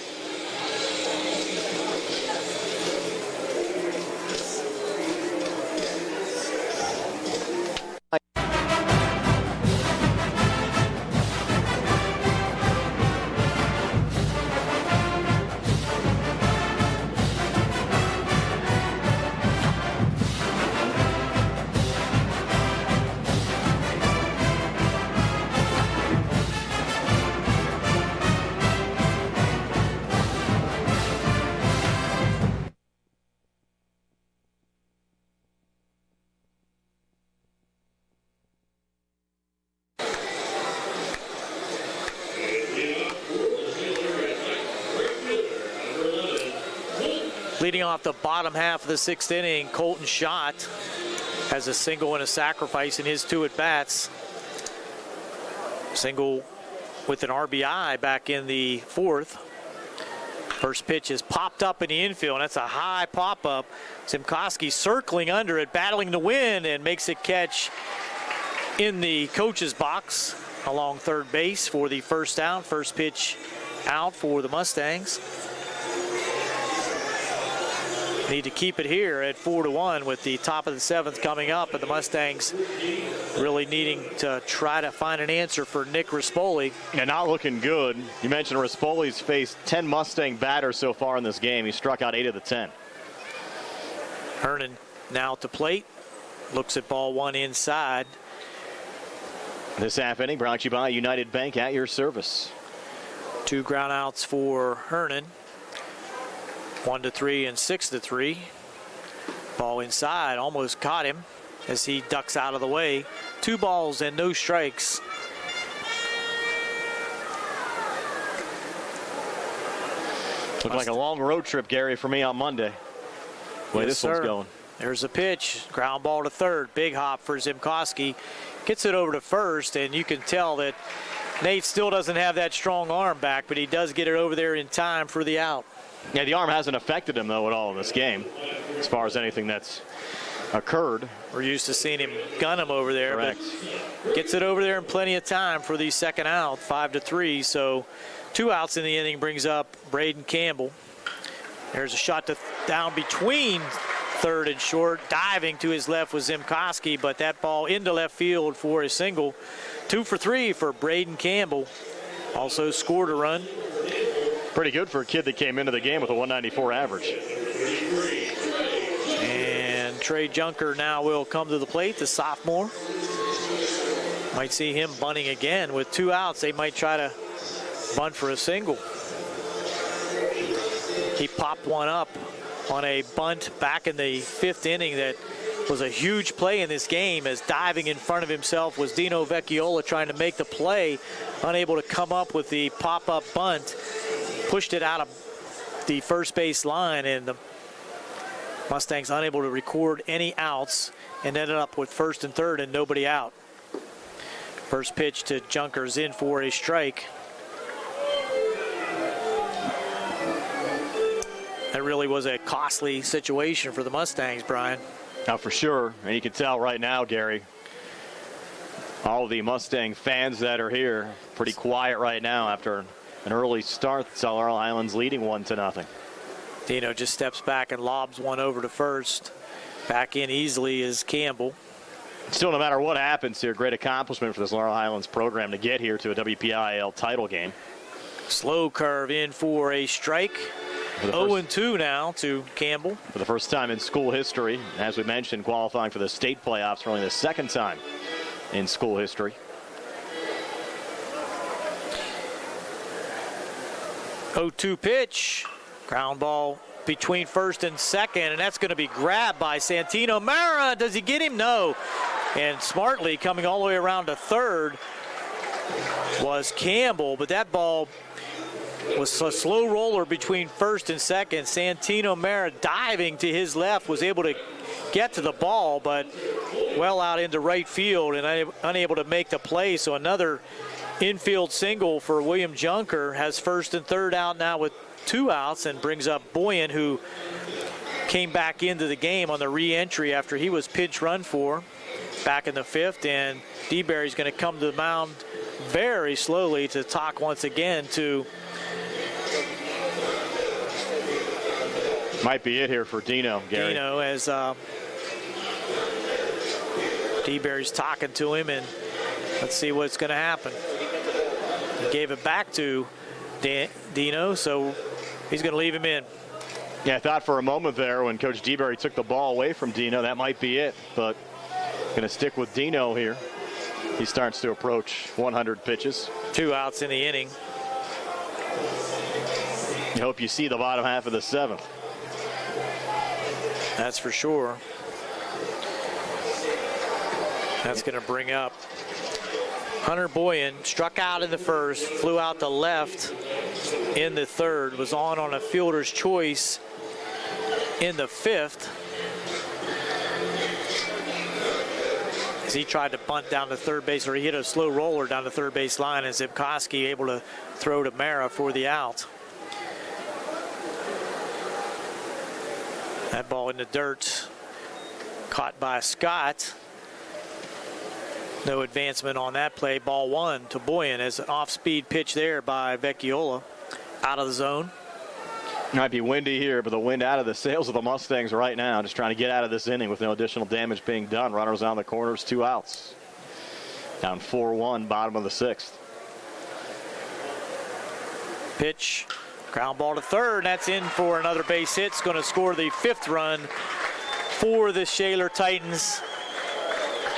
Speaker 3: Leading off the bottom half of the 6th inning, Colton Schott has a single and a sacrifice in his 2 at-bats. Single with an RBI back in the 4th. First pitch is popped up in the infield, and that's a high pop-up. Zimkowski circling under it, battling the wind, and makes a catch in the coach's box along third base for the first out. First pitch out for the Mustangs. Need to keep it here at 4-1 with the top of the 7th coming up, but the Mustangs really needing to try to find an answer for Nick Rispoli.
Speaker 1: Yeah, not looking good. You mentioned Rispoli's faced 10 Mustang batters so far in this game. He struck out 8 of the 10.
Speaker 3: Hernan now at the plate. Looks at ball 1 inside.
Speaker 1: This half inning brought to you by United Bank, at your service.
Speaker 3: 2 ground outs for Hernan. 1-3 and 6-3. Ball inside, almost caught him as he ducks out of the way. 2 balls and no strikes.
Speaker 1: Looked like a long road trip, Gary, for me on Monday. The way this one's going.
Speaker 3: There's a pitch, ground ball to third. Big hop for Zimkowski. Gets it over to first, and you can tell that Nate still doesn't have that strong arm back, but he does get it over there in time for the out.
Speaker 1: Yeah, the arm hasn't affected him, though, at all in this game, as far as anything that's occurred.
Speaker 3: We're used to seeing him gun him over there.
Speaker 1: Correct.
Speaker 3: But gets it over there in plenty of time for the second out, 5-3. So 2 outs in the inning brings up Braden Campbell. There's a shot down between third and short. Diving to his left was Zimkowski, but that ball into left field for a single. 2 for 3 for Braden Campbell. Also scored a run.
Speaker 1: Pretty good for a kid that came into the game with a 194 average.
Speaker 3: And Trey Junker now will come to the plate, the sophomore. Might see him bunting again with 2 outs. They might try to bunt for a single. He popped one up on a bunt back in the 5th inning that was a huge play in this game, as diving in front of himself was Dino Vecchiola trying to make the play, unable to come up with the pop-up bunt, pushed it out of the first base line, and the Mustangs unable to record any outs and ended up with first and third and nobody out. First pitch to Junker's in for a strike. That really was a costly situation for the Mustangs, Brian.
Speaker 1: Now, for sure, and you can tell right now, Gary, all of the Mustang fans that are here, pretty quiet right now after an early start. Laurel Highlands leading 1-0.
Speaker 3: Dino just steps back and lobs one over to first. Back in easily is Campbell.
Speaker 1: Still, no matter what happens here, great accomplishment for this Laurel Highlands program to get here to a WPIAL title game.
Speaker 3: Slow curve in for a strike. 0-2 now to Campbell.
Speaker 1: For the first time in school history, as we mentioned, qualifying for the state playoffs for only the second time in school history.
Speaker 3: 0-2 pitch. Ground ball between first and second, and that's going to be grabbed by Santino Mara. Does he get him? No. And smartly coming all the way around to third was Campbell, but that ball was a slow roller between first and second. Santino Mara diving to his left was able to get to the ball, but well out into right field and unable to make the play. So another infield single for William Junker. Has first and third out now with 2 outs and brings up Boyan, who came back into the game on the re-entry after he was pinch run for back in the 5th. And DeBerry's going to come to the mound very slowly to talk once again to.
Speaker 1: Might be it here for Dino, Gary.
Speaker 3: Dino, as DeBerry's talking to him, and let's see what's going to happen. He gave it back to Dino, so he's going to leave him in.
Speaker 1: Yeah, I thought for a moment there when Coach DeBerry took the ball away from Dino, that might be it, but going to stick with Dino here. He starts to approach 100 pitches.
Speaker 3: 2 outs in the inning.
Speaker 1: You hope you see the bottom half of the 7th.
Speaker 3: That's for sure. That's going to bring up Hunter Boyan. Struck out in the first, flew out to left in the third, was on a fielder's choice in the 5th. As he tried to bunt down to third base, or he hit a slow roller down the third base line, and Zipkowski able to throw to Mara for the out. That ball in the dirt, caught by Scott. No advancement on that play. Ball 1 to Boyan as an off-speed pitch there by Vecchiola. Out of the zone.
Speaker 1: Might be windy here, but the wind out of the sails of the Mustangs right now. Just trying to get out of this inning with no additional damage being done. Runners on the corners, 2 outs. Down 4-1, bottom of the 6th.
Speaker 3: Pitch. Ground ball to third. That's in for another base hit. It's going to score the 5th run for the Shaler Titans.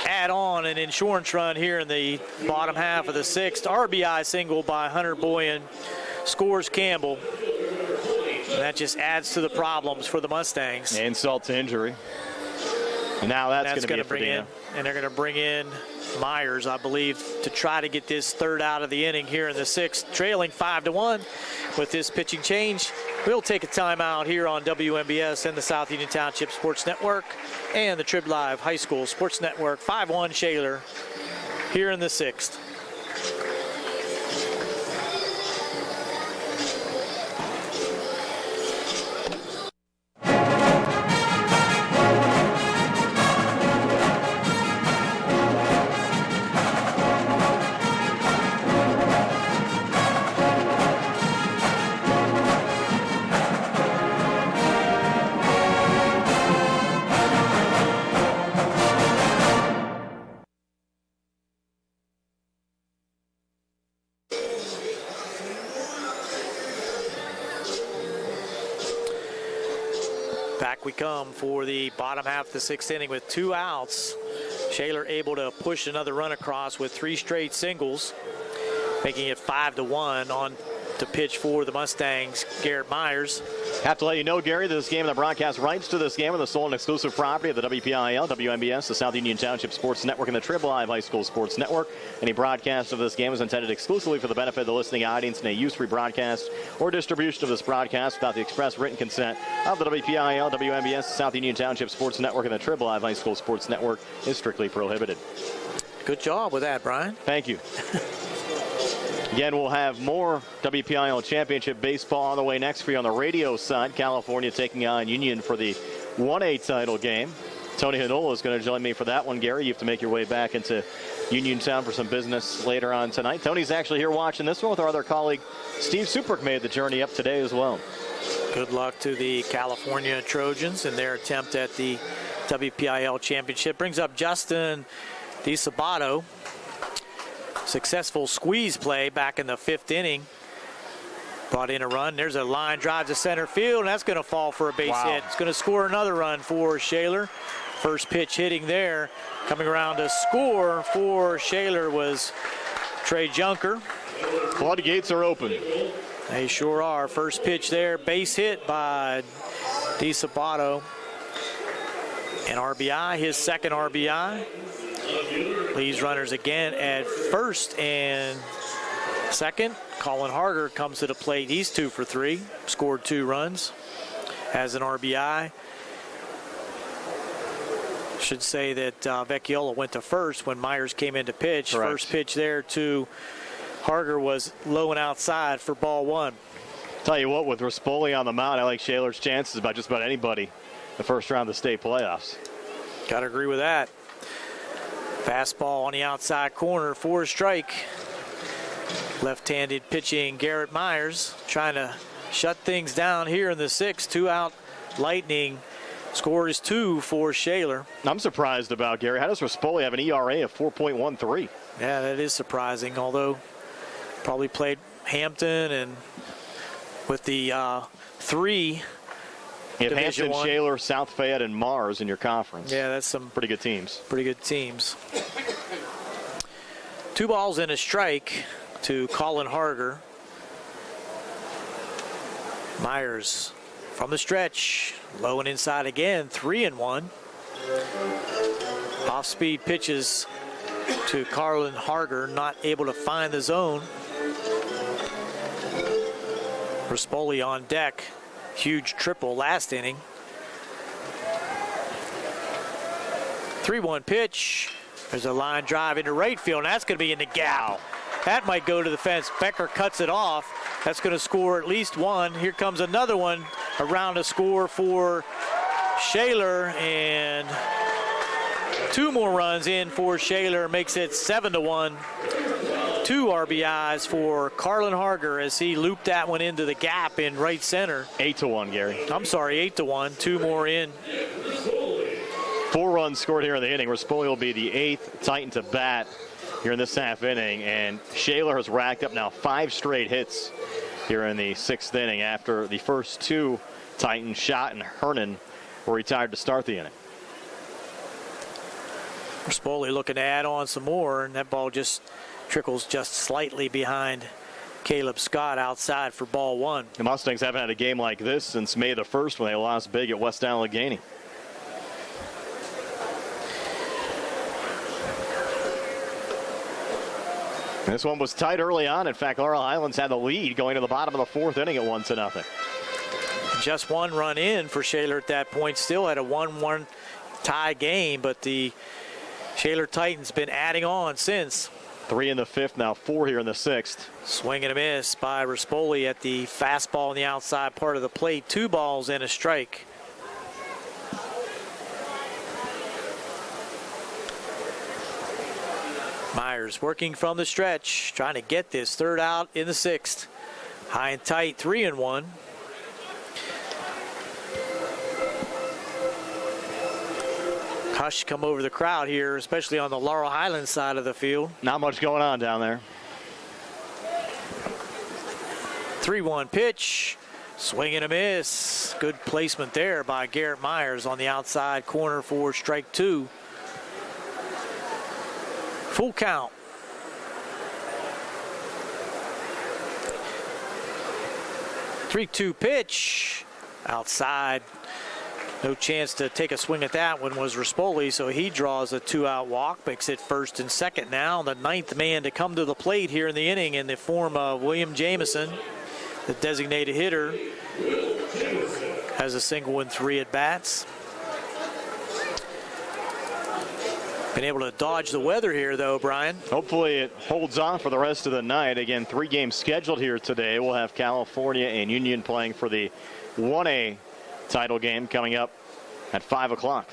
Speaker 3: Add on an insurance run here in the bottom half of the 6th. RBI single by Hunter Boyan. Scores Campbell. And that just adds to the problems for the Mustangs.
Speaker 1: Insult to injury. And now that's going to be it for Dino.
Speaker 3: And they're going to bring in Myers, I believe, to try to get this 3rd out of the inning here in the 6th, trailing 5-1 with this pitching change. We'll take a timeout here on WMBS and the South Union Township Sports Network and the Trib Live High School Sports Network. 5-1 Shaler here in the 6th. we come for the bottom half of the 6th inning with 2 outs. Shaler able to push another run across with 3 straight singles, making it 5-1 on to pitch for the Mustangs, Garrett Myers.
Speaker 1: Have to let you know, Gary, this game and the broadcast rights to this game are the sole and exclusive property of the WPIAL, WMBS, the South Union Township Sports Network, and the Triple I High School Sports Network. Any broadcast of this game is intended exclusively for the benefit of the listening audience, and a use-free broadcast or distribution of this broadcast without the express written consent of the WPIAL, WMBS, the South Union Township Sports Network, and the Triple I High School Sports Network is strictly prohibited.
Speaker 3: Good job with that, Brian.
Speaker 1: Thank you. Again, we'll have more WPIAL Championship baseball on the way next for you on the radio side. California taking on Union for the 1A title game. Tony Hanola is going to join me for that one, Gary. You have to make your way back into Uniontown for some business later on tonight. Tony's actually here watching this one with our other colleague, Steve Suprick, made the journey up today as well.
Speaker 3: Good luck to the California Trojans in their attempt at the WPIAL Championship. Brings up Justin DiSabato. Successful squeeze play back in the 5th inning. Brought in a run. There's a line drive to center field, and that's going to fall for a base hit. It's going to score another run for Shaler. First pitch hitting there. Coming around to score for Shaler was Trey Junker.
Speaker 1: Floodgates are open.
Speaker 3: They sure are. First pitch there. Base hit by DiSabato. An RBI, his second RBI. Leaves runners again at first and second. Colin Harger comes to the plate. He's 2 for 3. Scored 2 runs. Has an RBI. Should say that Vecchiola went to first when Myers came in to pitch.
Speaker 1: Correct.
Speaker 3: First pitch there to Harger was low and outside for ball 1.
Speaker 1: Tell you what, with Rispoli on the mound, I like Shaler's chances about just about anybody the first round of the state playoffs.
Speaker 3: Got to agree with that. Fastball on the outside corner for a strike. Left-handed pitching Garrett Myers trying to shut things down here in the 6th. 2-out Lightning. Score is 2 for Shaler.
Speaker 1: I'm surprised about, Gary. How does Rispoli have an ERA of 4.13?
Speaker 3: Yeah, that is surprising, although probably played Hampton and with the 3.
Speaker 1: You have
Speaker 3: Division
Speaker 1: Hampton,
Speaker 3: I.
Speaker 1: Shaler, South Fayette, and Mars in your conference.
Speaker 3: Yeah, that's some
Speaker 1: pretty good teams.
Speaker 3: Pretty good teams. 2 balls and a strike to Colin Harger. Myers from the stretch, low and inside again, 3-1. Off-speed pitches to Colin Harger, not able to find the zone. Rispoli on deck. Huge triple last inning. 3-1 pitch. There's a line drive into right field, and that's going to be in the gap. That might go to the fence. Becker cuts it off. That's going to score at least 1. Here comes another one around to score for Shaler, and 2 more runs in for Shaler, makes it 7-1. 2 RBIs for Colin Harger as he looped that one into the gap in right center.
Speaker 1: 8-1, Gary.
Speaker 3: I'm sorry, 8-1. 2 more in.
Speaker 1: 4 runs scored here in the inning. Rispoli will be the 8th Titan to bat here in this half inning, and Shaler has racked up now 5 straight hits here in the 6th inning after the first 2 Titans, Schott and Hernan, were retired to start the inning.
Speaker 3: Rispoli looking to add on some more, and that ball just trickles just slightly behind Caleb Scott outside for ball 1.
Speaker 1: The Mustangs haven't had a game like this since May the 1st when they lost big at West Allegheny. This one was tight early on. In fact, Laurel Highlands had the lead going to the bottom of the 4th inning at 1-0.
Speaker 3: Just 1 run in for Shaler at that point. Still had a 1-1 tie game, but the Shaler Titans been adding on since.
Speaker 1: 3 in the 5th, now 4 here in the 6th.
Speaker 3: Swing and a miss by Rispoli at the fastball on the outside part of the plate. 2 balls and a strike. Myers working from the stretch, trying to get this 3rd out in the 6th. High and tight, 3-1. Hush come over the crowd here, especially on the Laurel Highlands side of the field.
Speaker 1: Not much going on down there.
Speaker 3: 3-1 pitch. Swing and a miss. Good placement there by Garrett Myers on the outside corner for strike 2. Full count. Three-two pitch outside. No chance to take a swing at that one was Rispoli, so he draws a 2-out walk, makes it first and second now. The 9th man to come to the plate here in the inning in the form of William Jamison, the designated hitter, has a single and 3 at-bats. Been able to dodge the weather here, though, Brian.
Speaker 1: Hopefully it holds on for the rest of the night. Again, 3 games scheduled here today. We'll have California and Union playing for the 1A title game coming up at 5 o'clock.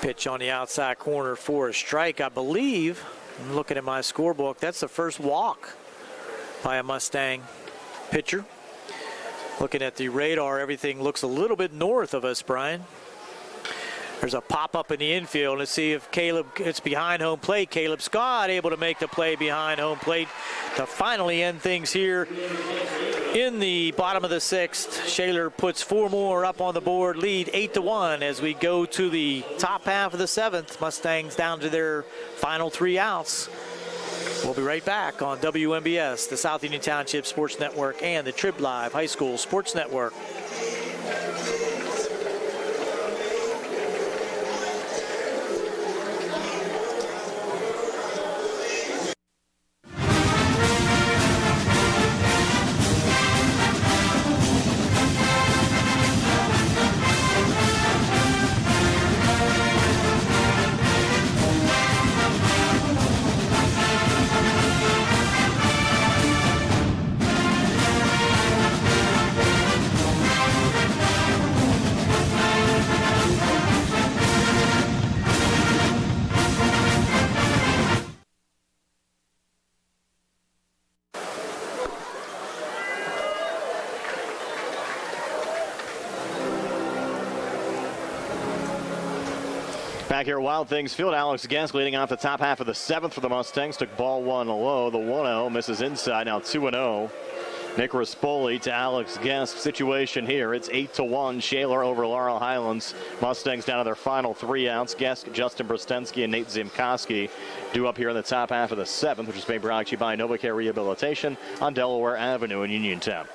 Speaker 3: Pitch on the outside corner for a strike. I believe, I'm looking at my scorebook, that's the first walk by a Mustang pitcher. Looking at the radar, everything looks a little bit north of us, Brian. There's a pop-up in the infield. Let's see if Caleb gets behind home plate. Caleb Scott able to make the play behind home plate to finally end things here in the bottom of the 6th. Shaler puts 4 more up on the board, lead 8-1 as we go to the top half of the 7th. Mustangs down to their final 3 outs. We'll be right back on WMBS, the South Union Township Sports Network, and the Trib Live High School Sports Network.
Speaker 1: Back here at Wild Things Field, Alex Guest leading off the top half of the 7th for the Mustangs. Took ball 1 low. The 1-0 misses inside. Now 2-0. Nick Rispoli to Alex Guest. Situation here. It's 8-1. Shaler over Laurel Highlands. Mustangs down to their final 3 outs. Guest, Justin Brostensky, and Nate Zimkoski due up here in the top half of the 7th, which is being brought to you by NovaCare Rehabilitation on Delaware Avenue in Uniontown.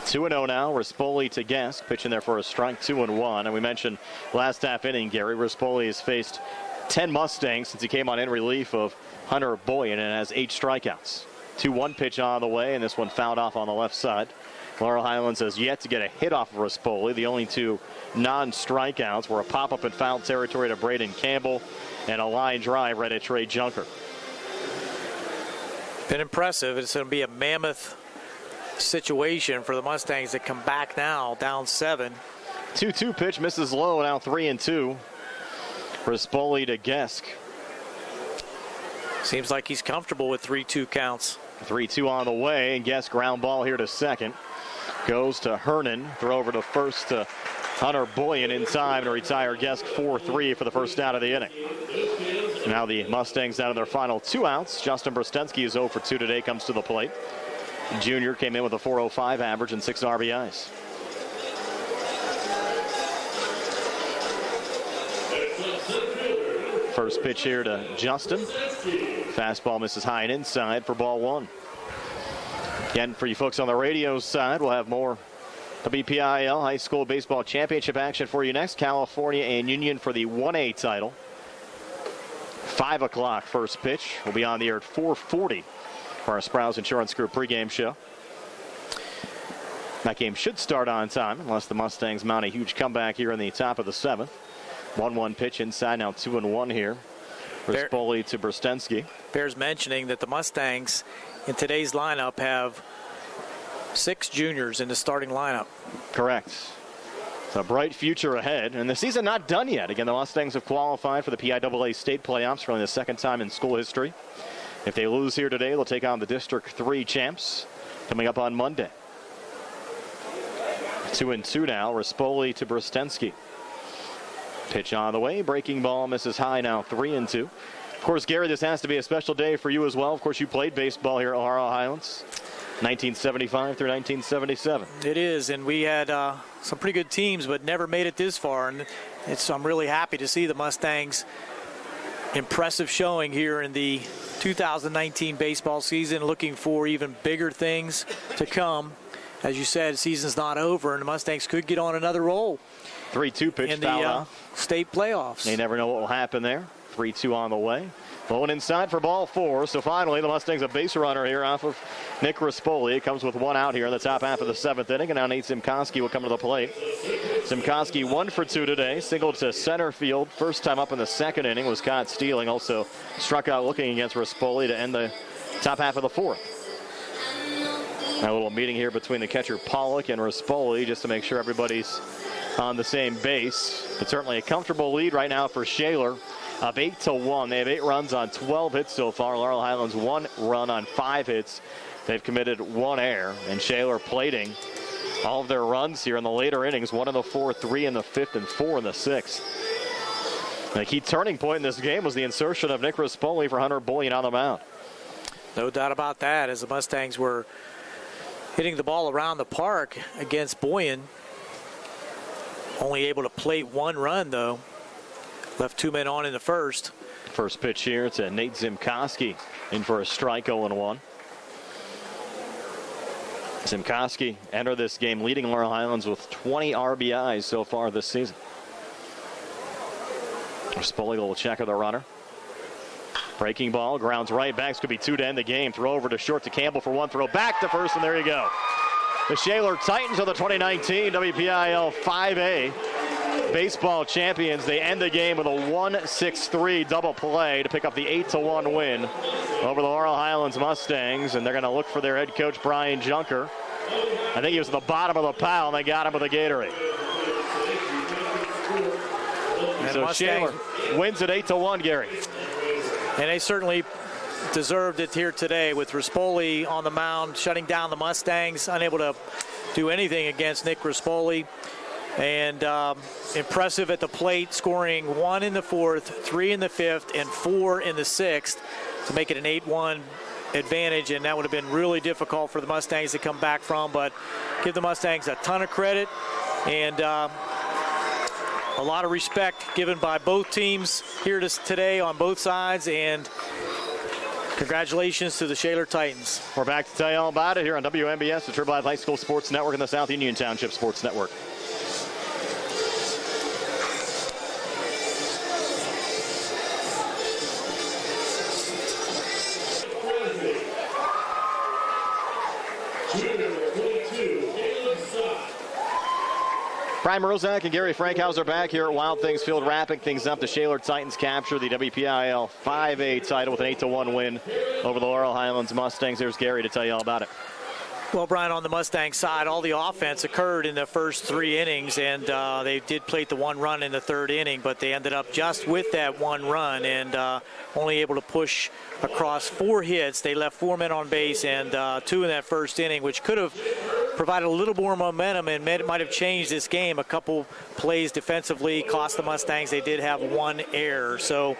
Speaker 1: 2-0 now. Rispoli to Guest, pitching there for a strike, 2-1. And we mentioned last half inning, Gary, Rispoli has faced 10 Mustangs since he came on in relief of Hunter Boyan and has 8 strikeouts. 2-1 pitch on the way, and this one fouled off on the left side. Laurel Highlands has yet to get a hit off of Rispoli. The only 2 non-strikeouts were a pop-up in foul territory to Braden Campbell and a line drive right at Trey Junker.
Speaker 3: Been impressive. It's going to be a mammoth situation for the Mustangs that come back now down 7.
Speaker 1: 2-2 pitch misses low, now 3-2. Rispoli to Guest.
Speaker 3: Seems like he's comfortable with 3-2 counts.
Speaker 1: 3-2 on the way, and Guest ground ball here to second. Goes to Hernan, throw over to first to Hunter Boyan in time to retire Guest 4-3 for the first out of the inning. Now the Mustangs down to their final 2 outs. Justin Brostensky is 0 for 2 today, comes to the plate. Junior came in with a .405 average and 6 RBIs. First pitch here to Justin. Fastball misses high and inside for ball 1. Again, for you folks on the radio side, we'll have more WPIAL High School Baseball Championship action for you next. California and Union for the 1A title. 5 o'clock first pitch. We'll be on the air at 4:40. For our Sprouse Insurance Group pregame show. That game should start on time unless the Mustangs mount a huge comeback here in the top of the 7th. 1-1 pitch inside, now 2-1 here. Rispoli to Brostensky.
Speaker 3: Bears mentioning that the Mustangs in today's lineup have 6 juniors in the starting lineup.
Speaker 1: Correct. It's a bright future ahead, and the season not done yet. Again, the Mustangs have qualified for the PIAA state playoffs for only the 2nd time in school history. If they lose here today, they'll take on the District 3 champs coming up on Monday. 2-2 now. Rispoli to Brostensky. Pitch on the way. Breaking ball misses high, now 3-2. Of course, Gary, this has to be a special day for you as well. Of course, you played baseball here at Laurel Highlands, 1975 through 1977.
Speaker 3: It is, and we had some pretty good teams, but never made it this far. And I'm really happy to see the Mustangs' impressive showing here in the 2019 baseball season, looking for even bigger things to come. As you said, the season's not over, and the Mustangs could get on another roll.
Speaker 1: 3-2 pitch
Speaker 3: in the state playoffs.
Speaker 1: You never know what will happen there. 3-2 on the way. Going inside for ball 4. So finally, the Mustangs a base runner here off of Nick Rispoli. It comes with 1 out here in the top half of the 7th inning. And now Nate Zimkoski will come to the plate. Zimkoski 1 for 2 today. Singled to center field. First time up in the 2nd inning. Was caught stealing. Also struck out looking against Rispoli to end the top half of the 4th. Now a little meeting here between the catcher Pollock and Rispoli just to make sure everybody's on the same base. But certainly a comfortable lead right now for Shaler of 8-1. They have 8 runs on 12 hits so far. Laurel Highlands 1 run on 5 hits. They've committed 1 error. And Shaler plating all of their runs here in the later innings. 1 in the 4th, 3 in the 5th, and 4 in the 6th. And the key turning point in this game was the insertion of Nick Rispoli for Hunter Bullion on the mound.
Speaker 3: No doubt about that, as the Mustangs were hitting the ball around the park against Boyan. Only able to plate 1 run, though. Left 2 men on in the first.
Speaker 1: First pitch here to Nate Zimkoski, in for a strike, 0-1. Zimkoski entered this game leading Laurel Highlands with 20 RBIs so far this season. Rispoli will check of the runner. Breaking ball, grounds right back. This could be 2 to end the game. Throw over to short to Campbell for 1. Throw back to first, and there you go. The Shaler Titans are the 2019 WPIAL 5A baseball champions. They end the game with a 1-6-3 double play to pick up the 8-1 win over the Laurel Highlands Mustangs. And they're going to look for their head coach, Brian Junker. I think he was at the bottom of the pile, and they got him with a Gatorade. And so Shaler wins at 8-1, Gary.
Speaker 3: And they certainly deserved it here today with Rispoli on the mound, shutting down the Mustangs, unable to do anything against Nick Rispoli. And impressive at the plate, scoring 1 in the 4th, 3 in the 5th, and 4 in the 6th to make it an 8-1 advantage. And that would have been really difficult for the Mustangs to come back from. But give the Mustangs a ton of credit and a lot of respect given by both teams here today on both sides. And congratulations to the Shaler Titans.
Speaker 1: We're back to tell you all about it here on WMBS, the Triple F High School Sports Network and the South Union Township Sports Network. Brian Merlzak and Gary Frankhauser back here at Wild Things Field, wrapping things up. The Shaler Titans capture the WPIAL 5A title with an 8-1 win over the Laurel Highlands Mustangs. There's Gary to tell you all about it.
Speaker 3: Well, Brian, on the Mustang side, all the offense occurred in the first 3 innings, and they did plate the 1 run in the 3rd inning, but they ended up just with that 1 run and only able to push across 4 hits. They left 4 men on base and 2 in that first inning, which could have provided a little more momentum and might have changed this game. A couple plays defensively cost the Mustangs. They did have 1 error. So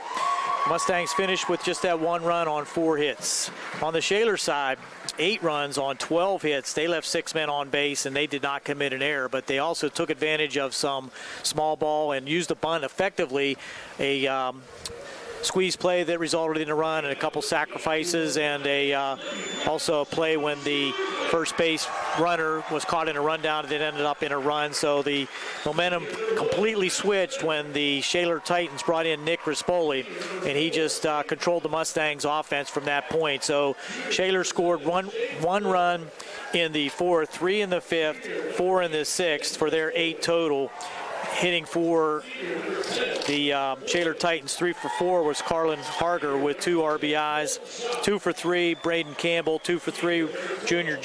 Speaker 3: Mustangs finished with just that 1 run on 4 hits. On the Shaler side, 8 runs on 12 hits. They left 6 men on base, and they did not commit an error, but they also took advantage of some small ball and used the bunt effectively. A squeeze play that resulted in a run and a couple sacrifices, and also a play when the first base runner was caught in a rundown and it ended up in a run. So the momentum completely switched when the Shaler Titans brought in Nick Rispoli, and he just controlled the Mustangs offense from that point. So Shaler scored one run in the 4th, 3 in the 5th, 4 in the 6th for their 8 total. Hitting for the Shaler Titans, 3 for 4 was Carlin Harger with 2 RBIs. 2 for 3, Braden Campbell. 2 for 3, Junior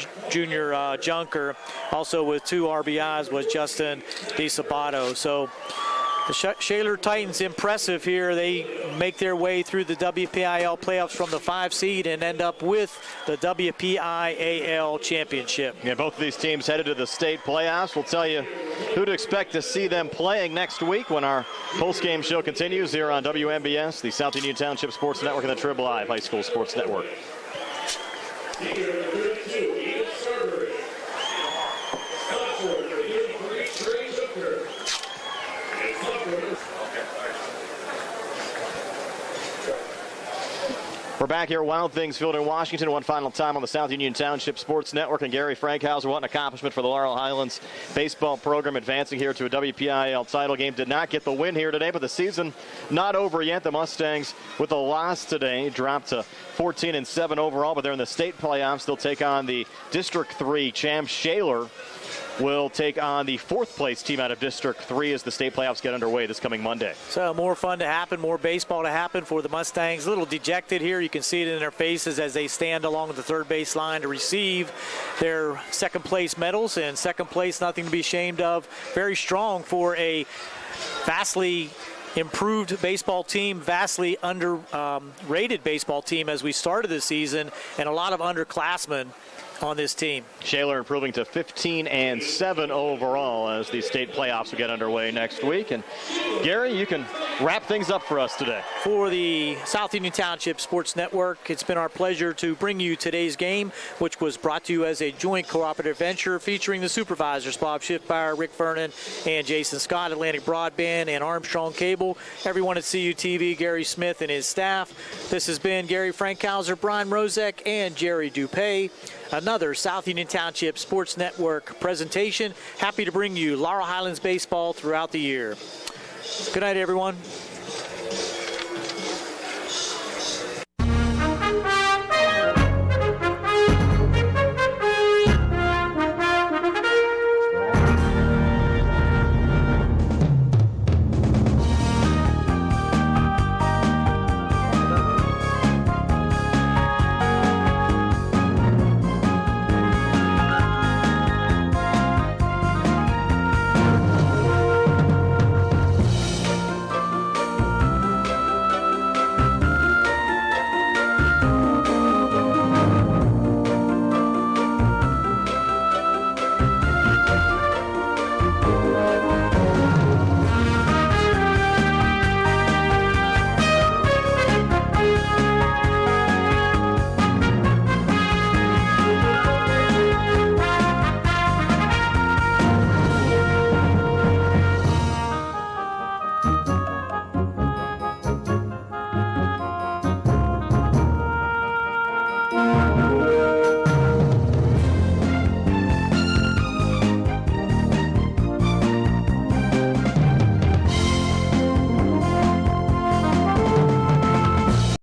Speaker 3: Junker. Also with 2 RBIs was Justin DeSabato. So The Shaler Titans impressive here. They make their way through the WPIAL playoffs from the 5 seed and end up with the WPIAL championship.
Speaker 1: Yeah, both of these teams headed to the state playoffs. We'll tell you who to expect to see them playing next week when our post-game show continues here on WMBS, the South Union Township Sports Network, and the Triple I High School Sports Network. We're back here at Wild Things Field in Washington one final time on the South Union Township Sports Network. And Gary Frankhauser, what an accomplishment for the Laurel Highlands baseball program, advancing here to a WPIAL title game. Did not get the win here today, but the season not over yet. The Mustangs, with a loss today, dropped to 14-7 overall, but they're in the state playoffs. They'll take on the District 3 champs. Shaler will take on the 4th place team out of District 3 as the state playoffs get underway this coming Monday.
Speaker 3: So more fun to happen, more baseball to happen for the Mustangs. A little dejected here. You can see it in their faces as they stand along the third base line to receive their second place medals. And second place, nothing to be ashamed of. Very strong for a vastly improved baseball team, vastly underrated baseball team as we started the season, and a lot of underclassmen on this team.
Speaker 1: Shaler improving to 15-7 overall as the state playoffs will get underway next week. And Gary, you can wrap things up for us today.
Speaker 3: For the South Union Township Sports Network, it's been our pleasure to bring you today's game, which was brought to you as a joint cooperative venture featuring the supervisors, Bob Schiffmeyer, Rick Vernon, and Jason Scott, Atlantic Broadband, and Armstrong Cable, everyone at CUTV, Gary Smith and his staff. This has been Gary Frankhauser, Brian Rozek, and Jerry Dupay. Another South Union Township Sports Network presentation. Happy to bring you Laurel Highlands baseball throughout the year. Good night, everyone.